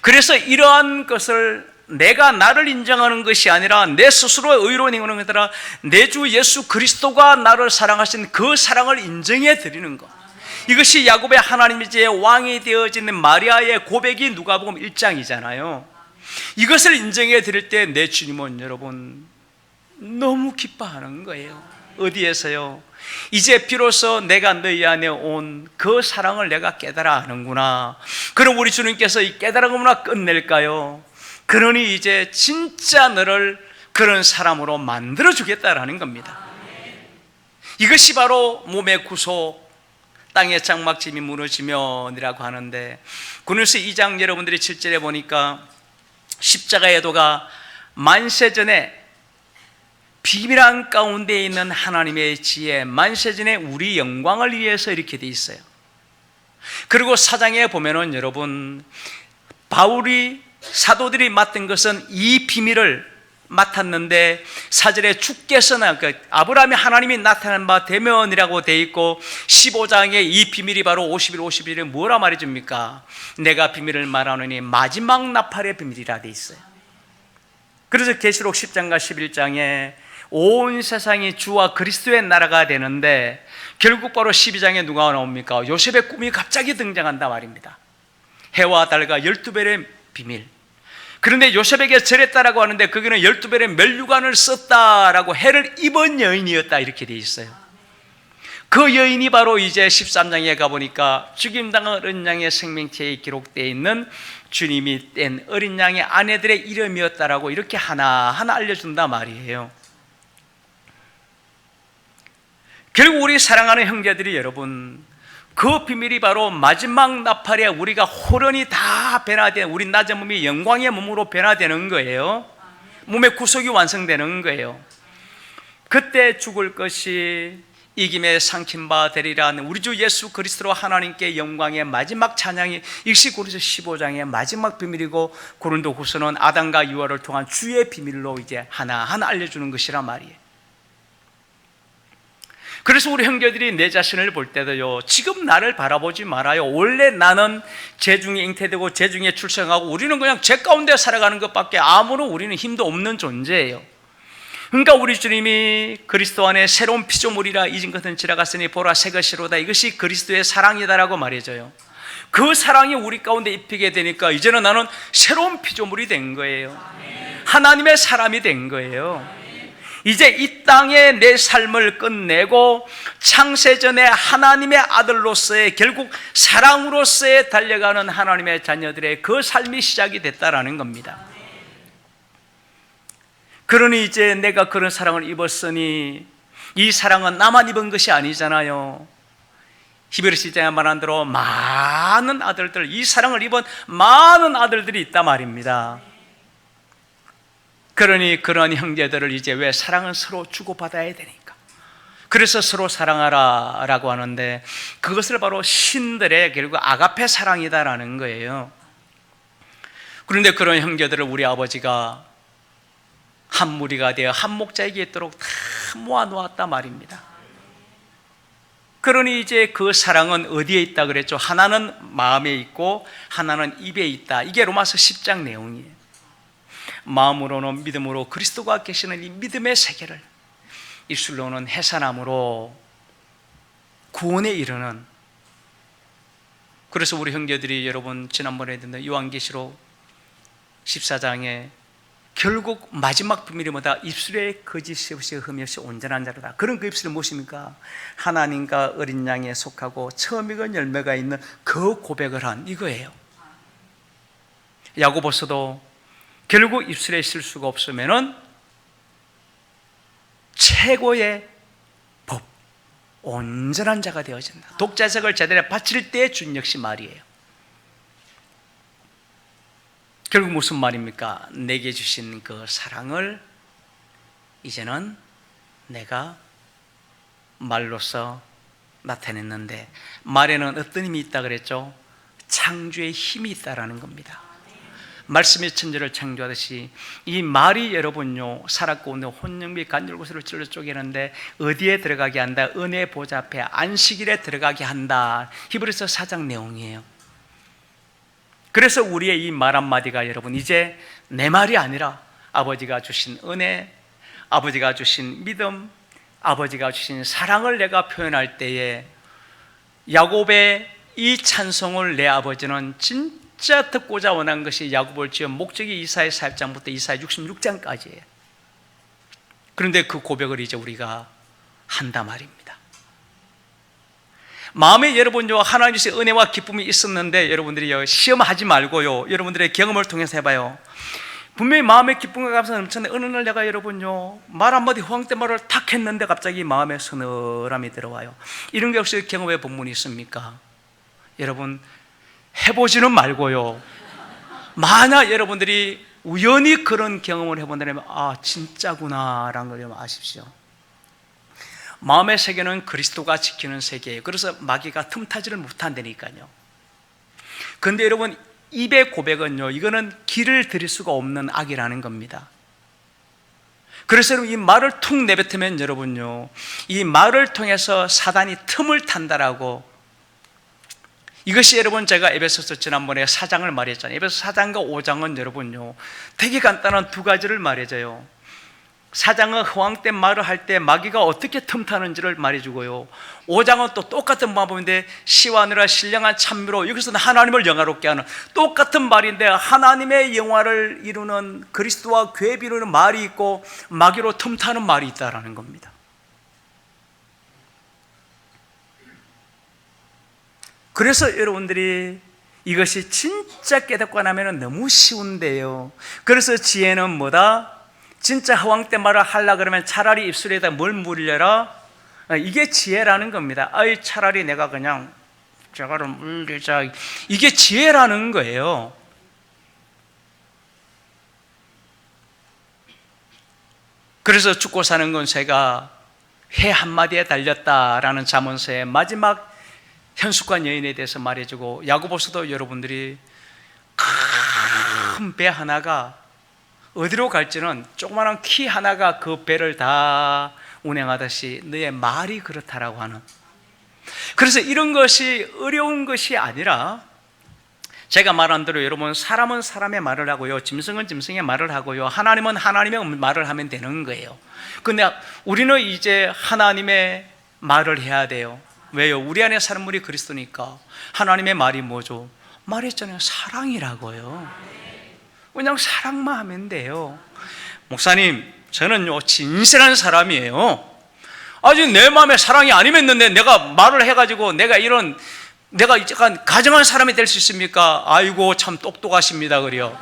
그래서 이러한 것을 내가 나를 인정하는 것이 아니라 내 스스로 의로운 행하는 것이 아니라 내 주 예수 그리스도가 나를 사랑하신 그 사랑을 인정해 드리는 것, 이것이 야곱의 하나님의 제 왕이 되어지는 마리아의 고백이 누가복음 1장이잖아요. 이것을 인정해 드릴 때 내 주님은 여러분 너무 기뻐하는 거예요. 어디에서요? 이제 비로소 내가 너희 안에 온 그 사랑을 내가 깨달아 하는구나. 그럼 우리 주님께서 이 깨달음으로 끝낼까요? 그러니 이제 진짜 너를 그런 사람으로 만들어 주겠다라는 겁니다. 이것이 바로 몸의 구속, 땅의 장막짐이 무너지면이라고 하는데, 고린도서 2장 여러분들이 7절에 보니까 십자가의 도가 만세전에 비밀한 가운데 있는 하나님의 지혜, 만세전에 우리 영광을 위해서 이렇게 돼 있어요. 그리고 4장에 보면은 여러분 바울이 사도들이 맡은 것은 이 비밀을 맡았는데 4절에 주께서는 아브라함이 하나님이 나타난 바 되면이라고 돼 있고 15장에 이 비밀이 바로 50일 51일에 뭐라 말해줍니까? 내가 비밀을 말하노니 마지막 나팔의 비밀이라 돼 있어요. 그래서 계시록 10장과 11장에 온 세상이 주와 그리스도의 나라가 되는데 결국 바로 12장에 누가 나옵니까? 요셉의 꿈이 갑자기 등장한다 말입니다. 해와 달과 12별의 비밀. 그런데 요셉에게 절했다라고 하는데 거기는 12별의 멸류관을 썼다라고 해를 입은 여인이었다 이렇게 돼 있어요. 그 여인이 바로 이제 13장에 가보니까 죽임당한 어린 양의 생명체에 기록되어 있는 주님이 뗀 어린 양의 아내들의 이름이었다라고 이렇게 하나하나 알려준단 말이에요. 결국 우리 사랑하는 형제들이 여러분 그 비밀이 바로 마지막 나팔에 우리가 홀연히 다 변화된 우리 낮은 몸이 영광의 몸으로 변화되는 거예요. 몸의 구속이 완성되는 거예요. 그때 죽을 것이 이김에 삼킨 바 되리라는 우리 주 예수 그리스도로 하나님께 영광의 마지막 찬양이 이것이 고린도서 15장의 마지막 비밀이고 고린도후서는 아담과 유아를 통한 주의 비밀로 이제 하나하나 알려주는 것이란 말이에요. 그래서 우리 형제들이 내 자신을 볼 때도요, 지금 나를 바라보지 말아요. 원래 나는 재중에 잉태되고 재중에 출생하고 우리는 그냥 죄 가운데 살아가는 것밖에 아무런 우리는 힘도 없는 존재예요. 그러니까 우리 주님이 그리스도 안에 새로운 피조물이라 이진 것은 지나갔으니 보라 새 것이로다, 이것이 그리스도의 사랑이다라고 말해줘요. 그 사랑이 우리 가운데 입히게 되니까 이제는 나는 새로운 피조물이 된 거예요. 하나님의 사람이 된 거예요. 이제 이 땅에 내 삶을 끝내고 창세전에 하나님의 아들로서의 결국 사랑으로서의 달려가는 하나님의 자녀들의 그 삶이 시작이 됐다라는 겁니다. 그러니 이제 내가 그런 사랑을 입었으니 이 사랑은 나만 입은 것이 아니잖아요. 히브리서 1장에 말한 대로 많은 아들들, 이 사랑을 입은 많은 아들들이 있단 말입니다. 그러니 그런 형제들을 이제 왜 사랑은 서로 주고받아야 되니까. 그래서 서로 사랑하라 라고 하는데 그것을 바로 신들의 결국 아가페 사랑이다라는 거예요. 그런데 그런 형제들을 우리 아버지가 한 무리가 되어 한 목자에게 있도록 다 모아놓았단 말입니다. 그러니 이제 그 사랑은 어디에 있다 그랬죠? 하나는 마음에 있고 하나는 입에 있다. 이게 로마서 10장 내용이에요. 마음으로는 믿음으로 그리스도가 계시는 이 믿음의 세계를, 입술로는 해산함으로 구원에 이르는. 그래서 우리 형제들이 여러분 지난번에 듣는 요한계시록 14장에 결국 마지막 비밀이 뭐다? 입술에 거짓이 없이 흠이 없이 온전한 자로다. 그런 그 입술이 무엇입니까? 하나님과 어린 양에 속하고 처음 익은 열매가 있는 그 고백을 한 이거예요. 야고보서도 결국 입술에 실수가 없으면은 최고의 법, 온전한 자가 되어진다. 독자색을 제대로 바칠 때 준 역시 말이에요. 결국 무슨 말입니까? 내게 주신 그 사랑을 이제는 내가 말로써 나타냈는데, 말에는 어떤 힘이 있다 그랬죠? 창조의 힘이 있다라는 겁니다. 말씀이 천지를 창조하듯이 이 말이 여러분요, 살았고 오늘 혼영비 간절고스를 찔러 쪼개는데 어디에 들어가게 한다? 은혜 보좌 앞에 안식일에 들어가게 한다. 히브리서 4장 내용이에요. 그래서 우리의 이 말 한마디가 여러분 이제 내 말이 아니라 아버지가 주신 은혜, 아버지가 주신 믿음, 아버지가 주신 사랑을 내가 표현할 때에 야곱의 이 찬송을 내 아버지는 진짜 듣고자 원한 것이 야곱을 지은 목적이 이사야 4장부터 이사야 66장까지예요. 그런데 그 고백을 이제 우리가 한다 말입니다. 마음에 여러분요, 하나님의 은혜와 기쁨이 있었는데 여러분들이 시험하지 말고요, 여러분들의 경험을 통해서 해봐요. 분명히 마음의 기쁨과 감사가 넘치는 어느 날 내가 여러분요, 말 한마디 허황 때 말을 탁 했는데 갑자기 마음에 서늘함이 들어와요. 이런 게 혹시 경험의 본문이 있습니까? 여러분 해보지는 말고요, 만약 여러분들이 우연히 그런 경험을 해본다면 아 진짜구나 라는 걸 여러분 아십시오. 마음의 세계는 그리스도가 지키는 세계예요. 그래서 마귀가 틈타지를 못한다니까요. 그런데 여러분 입의 고백은요, 이거는 길을 들일 수가 없는 악이라는 겁니다. 그래서 여러분 이 말을 툭 내뱉으면 여러분요, 이 말을 통해서 사단이 틈을 탄다라고, 이것이 여러분 제가 에베소서 지난번에 4장을 말했잖아요. 에베소 4장과 5장은 여러분요 되게 간단한 두 가지를 말해줘요. 4장은 허황된 말을 할 때 마귀가 어떻게 틈타는지를 말해주고요, 5장은 또 똑같은 방법인데 시와느라 신령한 찬미로, 여기서는 하나님을 영화롭게 하는 똑같은 말인데 하나님의 영화를 이루는, 그리스도와 교회 이루는 말이 있고 마귀로 틈타는 말이 있다라는 겁니다. 그래서 여러분들이 이것이 진짜 깨닫고 나면 너무 쉬운데요. 그래서 지혜는 뭐다? 진짜 허황된 말을 하려고 그러면 차라리 입술에다 뭘 물려라? 이게 지혜라는 겁니다. 아이 차라리 내가 그냥 저거를 물리자, 이게 지혜라는 거예요. 그래서 죽고 사는 건 제가 해 한마디에 달렸다라는 잠언서의 마지막 현숙한 여인에 대해서 말해주고, 야고보서도 여러분들이 큰 배 하나가 어디로 갈지는 조그마한 키 하나가 그 배를 다 운행하듯이 너의 말이 그렇다라고 하는, 그래서 이런 것이 어려운 것이 아니라 제가 말한 대로 여러분 사람은 사람의 말을 하고요, 짐승은 짐승의 말을 하고요, 하나님은 하나님의 말을 하면 되는 거예요. 근데 우리는 이제 하나님의 말을 해야 돼요. 왜요? 우리 안에 사는 분이 그리스도니까. 하나님의 말이 뭐죠? 말했잖아요, 사랑이라고요. 그냥 사랑만 하면 돼요. 목사님 저는요 진실한 사람이에요. 아직 내 마음에 사랑이 안 임했는데 내가 말을 해가지고 내가 약간 가정한 사람이 될 수 있습니까? 아이고 참 똑똑하십니다. 그래요.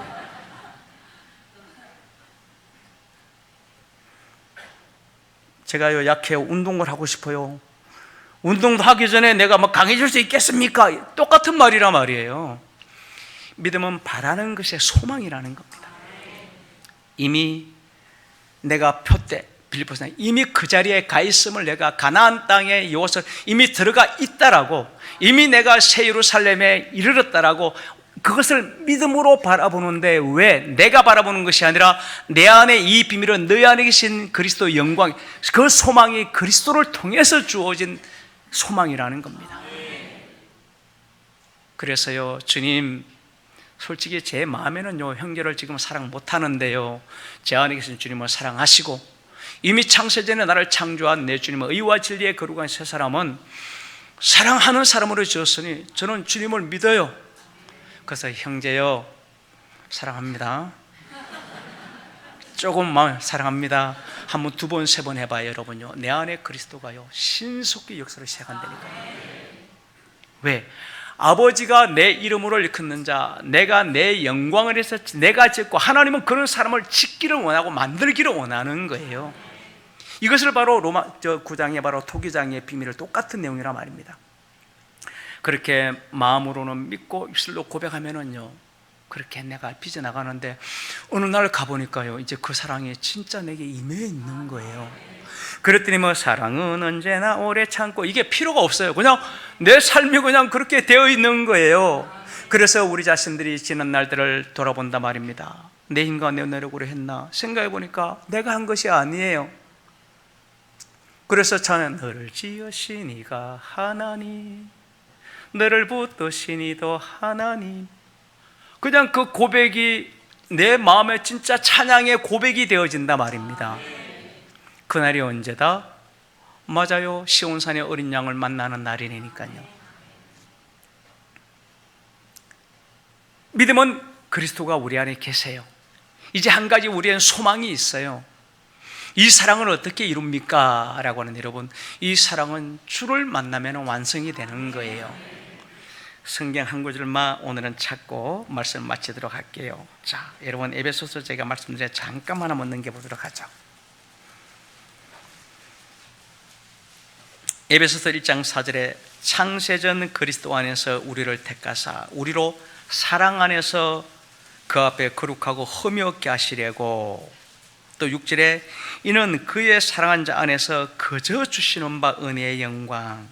제가요 약해요. 운동을 하고 싶어요. 운동도 하기 전에 내가 막 강해질 수 있겠습니까? 똑같은 말이란 말이에요. 믿음은 바라는 것의 소망이라는 겁니다. 이미 내가 표때 빌립보서 이미 그 자리에 가 있음을, 내가 가나안 땅에 이곳을 이미 들어가 있다라고, 이미 내가 새 예루살렘에 이르렀다라고, 그것을 믿음으로 바라보는데, 왜 내가 바라보는 것이 아니라 내 안에 이 비밀은 너희 안에 계신 그리스도의 영광, 그 소망이 그리스도를 통해서 주어진 소망이라는 겁니다. 그래서요 주님, 솔직히 제 마음에는요 형제를 지금 사랑 못하는데요, 제 안에 계신 주님을 사랑하시고 이미 창세전에 나를 창조한 내 주님은 의와 진리의 거룩한 새 사람은 사랑하는 사람으로 지었으니 저는 주님을 믿어요. 그래서 형제요 사랑합니다. 조금만 사랑합니다 한번 두 번, 세 번 해봐요. 여러분요, 내 안에 그리스도가요 신속히 역사를 시작한다니까요. 왜? 아버지가 내 이름으로 일컫는 자, 내가 내 영광을 해서 내가 짓고, 하나님은 그런 사람을 짓기를 원하고 만들기를 원하는 거예요. 이것을 바로 로마 9장의 바로 토기장의 비밀을 똑같은 내용이라 말입니다. 그렇게 마음으로는 믿고 입술로 고백하면은요, 그렇게 내가 빚어나가는데 어느 날 가보니까요, 이제 그 사랑이 진짜 내게 임해 있는 거예요. 그랬더니 뭐 사랑은 언제나 오래 참고, 이게 필요가 없어요. 그냥 내 삶이 그냥 그렇게 되어 있는 거예요. 그래서 우리 자신들이 지난 날들을 돌아본다 말입니다. 내 힘과 내 노력으로 했나 생각해 보니까 내가 한 것이 아니에요. 그래서 저는 너를 지으시니가 하나님, 너를 붙드시니도 하나님, 그냥 그 고백이 내 마음에 진짜 찬양의 고백이 되어진다 말입니다. 그날이 언제다? 맞아요, 시온산의 어린 양을 만나는 날이니까요. 믿음은 그리스도가 우리 안에 계세요. 이제 한 가지 우리의 소망이 있어요. 이 사랑을 어떻게 이룹니까? 라고 하는, 여러분, 이 사랑은 주를 만나면 완성이 되는 거예요. 성경 한 구절만 오늘은 찾고 말씀을 마치도록 할게요. 자, 여러분, 에베소서 제가 말씀드린 잠깐만 한번 넘겨보도록 하죠. 에베소서 1장 4절에 창세전 그리스도 안에서 우리를 택하사 우리로 사랑 안에서 그 앞에 거룩하고 흠이 없게 하시려고, 또 6절에 이는 그의 사랑한 자 안에서 거저 주시는 바 은혜의 영광.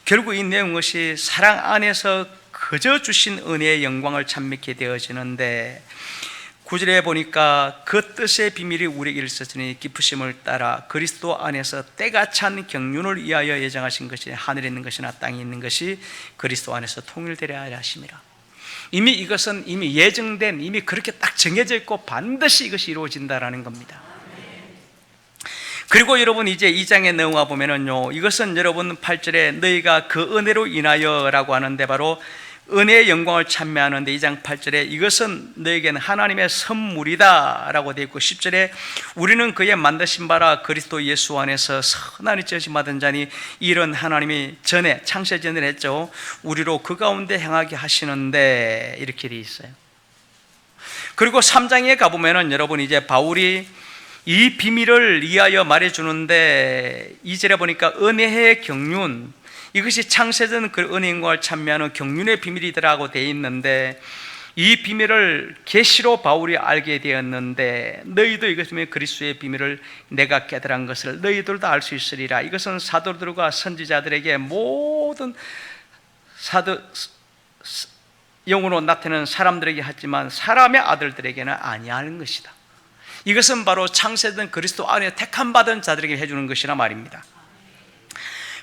결국 이 내용 것이 사랑 안에서 거저 주신 은혜의 영광을 찬미케 되어지는데, 9절에 보니까 그 뜻의 비밀이 우리에게 있었으니 기쁘심을 따라 그리스도 안에서 때가 찬 경륜을 위하여 예정하신 것이 하늘에 있는 것이나 땅에 있는 것이 그리스도 안에서 통일되려 하려 하심이라. 이미 이것은 이미 예정된, 이미 그렇게 딱 정해져 있고 반드시 이것이 이루어진다라는 겁니다. 그리고 여러분, 이제 2장에 넘어가 보면은요, 이것은 여러분 8절에 너희가 그 은혜로 인하여 라고 하는데, 바로 은혜의 영광을 찬미하는데 2장 8절에 이것은 너에게는 하나님의 선물이다 라고 되어 있고, 10절에 우리는 그의 만드신 바라 그리스도 예수 안에서 선하니 찢어짐 받은 자니 이런 하나님이 전에 창세 전에 했죠. 우리로 그 가운데 행하게 하시는데, 이렇게 되어 있어요. 그리고 3장에 가보면은 여러분, 이제 바울이 이 비밀을 이하여 말해주는데, 2절에 보니까 은혜의 경륜, 이것이 창세전 그 은혜의 영광을 찬미하는 경륜의 비밀이더라고 되어 있는데, 이 비밀을 계시로 바울이 알게 되었는데, 너희도 이것이면 그리스도의 비밀을 내가 깨달은 것을 너희들도 알 수 있으리라. 이것은 사도들과 선지자들에게 모든 영으로 나타나는 사람들에게 하지만 사람의 아들들에게는 아니하는 것이다. 이것은 바로 창세된 그리스도 안에 택함 받은 자들에게 해주는 것이라 말입니다.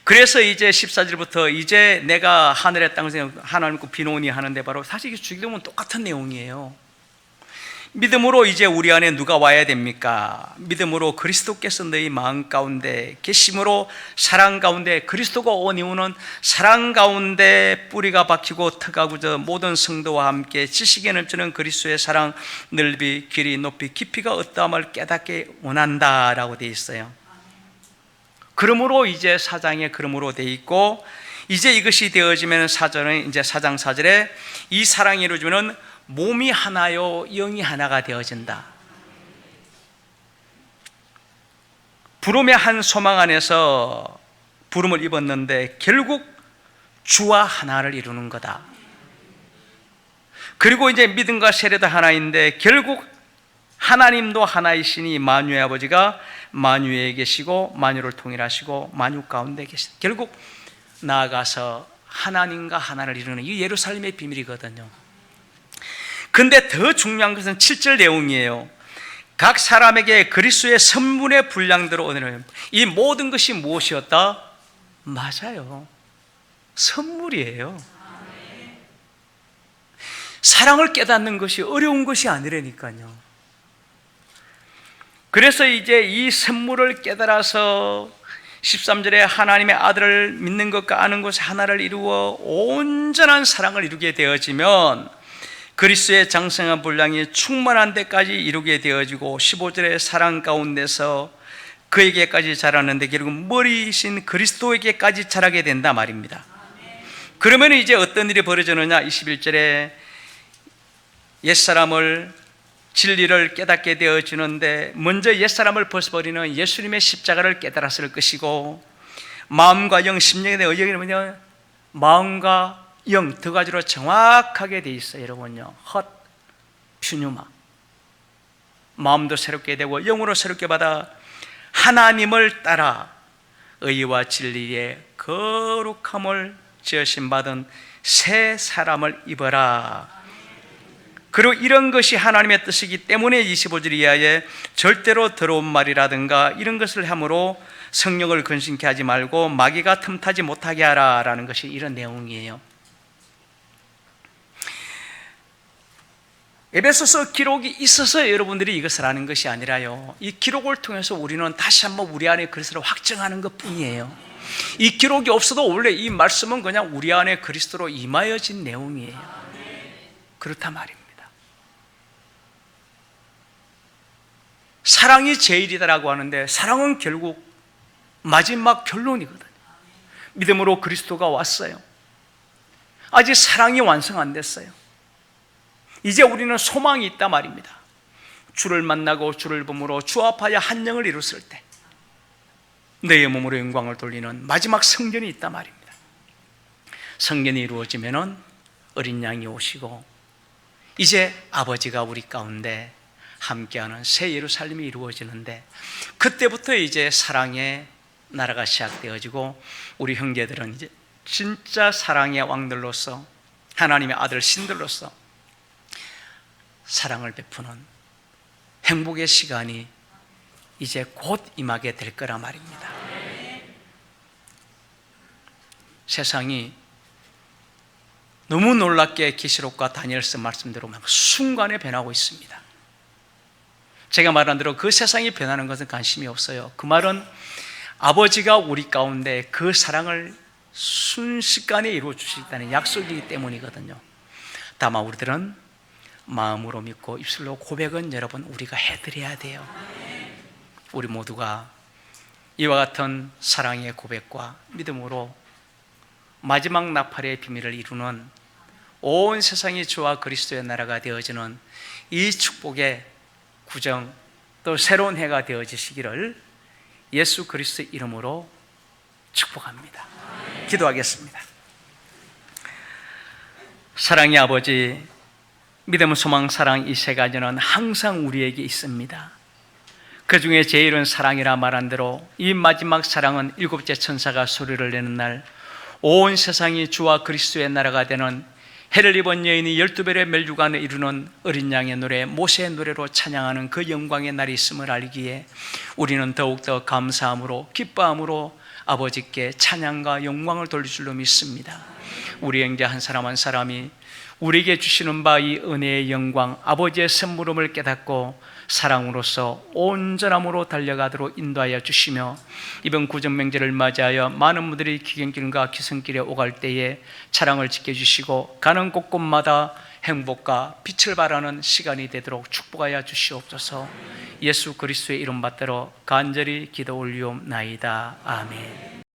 그래서 이제 14절부터 이제 내가 하늘의 땅에서 하나님 믿고 비노니 하는데, 바로 사실 주기도문 똑같은 내용이에요. 믿음으로 이제 우리 안에 누가 와야 됩니까? 믿음으로 그리스도께서 너희 마음 가운데 계심으로 사랑 가운데, 그리스도가 온 이유는 사랑 가운데 뿌리가 박히고 터가구져 모든 성도와 함께 지식에 넘치는 그리스도의 사랑 넓이 길이 높이 깊이가 어떠함을 깨닫게 원한다라고 되어 있어요. 그러므로 이제 4장에 그러므로 되어 있고, 이제 이것이 되어지면 4절은 이제 4장 4절에 이 사랑이 이루어지면 몸이 하나요 영이 하나가 되어진다. 부름의 한 소망 안에서 부름을 입었는데 결국 주와 하나를 이루는 거다. 그리고 이제 믿음과 세례도 하나인데 결국 하나님도 하나이시니 만유의 아버지가 만유에 계시고 만유를 통일하시고 만유 가운데 계시다. 결국 나아가서 하나님과 하나를 이루는 이 예루살렘의 비밀이거든요. 근데 더 중요한 것은 7절 내용이에요. 각 사람에게 그리스도의 선물의 분량대로 은혜를. 이 모든 것이 무엇이었다? 맞아요, 선물이에요. 사랑을 깨닫는 것이 어려운 것이 아니라니까요. 그래서 이제 이 선물을 깨달아서 13절에 하나님의 아들을 믿는 것과 아는 것이 하나를 이루어 온전한 사랑을 이루게 되어지면, 그리스도의 장성한 분량이 충만한 데까지 이루게 되어지고 15절의 사랑 가운데서 그에게까지 자라는데 결국 머리이신 그리스도에게까지 자라게 된다 말입니다. 그러면 이제 어떤 일이 벌어지느냐? 21절에 옛사람을 진리를 깨닫게 되어지는데 먼저 옛사람을 벗어버리는 예수님의 십자가를 깨달았을 것이고, 마음과 영, 심령에 대한 의견이 뭐냐? 마음과 영 두 가지로 정확하게 돼 있어요. 여러분요, 헛, 퓨뉴마, 마음도 새롭게 되고 영으로 새롭게 받아 하나님을 따라 의와 진리의 거룩함을 지으심 받은 새 사람을 입어라. 그리고 이런 것이 하나님의 뜻이기 때문에 25절 이하에 절대로 더러운 말이라든가 이런 것을 함으로 성령을 근심케 하지 말고 마귀가 틈타지 못하게 하라 라는 것이 이런 내용이에요. 에베소서 기록이 있어서 여러분들이 이것을 아는 것이 아니라요, 이 기록을 통해서 우리는 다시 한번 우리 안에 그리스도를 확증하는 것 뿐이에요. 이 기록이 없어도 원래 이 말씀은 그냥 우리 안에 그리스도로 임하여진 내용이에요. 그렇단 말입니다. 사랑이 제일이다라고 하는데 사랑은 결국 마지막 결론이거든요. 믿음으로 그리스도가 왔어요. 아직 사랑이 완성 안 됐어요. 이제 우리는 소망이 있단 말입니다. 주를 만나고 주를 봄으로 주 앞하여 한 영을 이뤘을 때 너의 몸으로 영광을 돌리는 마지막 성전이 있단 말입니다. 성전이 이루어지면은 어린 양이 오시고 이제 아버지가 우리 가운데 함께하는 새 예루살렘이 이루어지는데, 그때부터 이제 사랑의 나라가 시작되어지고 우리 형제들은 이제 진짜 사랑의 왕들로서, 하나님의 아들 신들로서 사랑을 베푸는 행복의 시간이 이제 곧 임하게 될 거라 말입니다. 세상이 너무 놀랍게 계시록과 다니엘서 말씀대로 막 순간에 변하고 있습니다. 제가 말한 대로 그 세상이 변하는 것은 관심이 없어요. 그 말은 아버지가 우리 가운데 그 사랑을 순식간에 이루어 주시겠다는 약속이기 때문이거든요. 다만 우리들은 마음으로 믿고 입술로 고백은 여러분 우리가 해드려야 돼요. 우리 모두가 이와 같은 사랑의 고백과 믿음으로 마지막 나팔의 비밀을 이루는 온 세상이 주와 그리스도의 나라가 되어지는 이 축복의 구정, 또 새로운 해가 되어지시기를 예수 그리스도의 이름으로 축복합니다. 기도하겠습니다. 사랑의 아버지, 믿음, 소망, 사랑 이 세 가지는 항상 우리에게 있습니다. 그 중에 제일은 사랑이라 말한 대로 이 마지막 사랑은 일곱째 천사가 소리를 내는 날 온 세상이 주와 그리스도의 나라가 되는 해를 입은 여인이 12별의 멜주간을 이루는 어린 양의 노래, 모세의 노래로 찬양하는 그 영광의 날이 있음을 알기에 우리는 더욱더 감사함으로 기뻐함으로 아버지께 찬양과 영광을 돌릴 줄로 믿습니다. 우리 형제 한 사람 한 사람이 우리에게 주시는 바 이 은혜의 영광, 아버지의 선물음을 깨닫고 사랑으로서 온전함으로 달려가도록 인도하여 주시며, 이번 구정명절을 맞이하여 많은 분들이 귀경길과 기성길에 오갈 때에 차량을 지켜주시고 가는 곳곳마다 행복과 빛을 발하는 시간이 되도록 축복하여 주시옵소서. 예수 그리스도의 이름 받들어 간절히 기도 올리옵나이다. 아멘.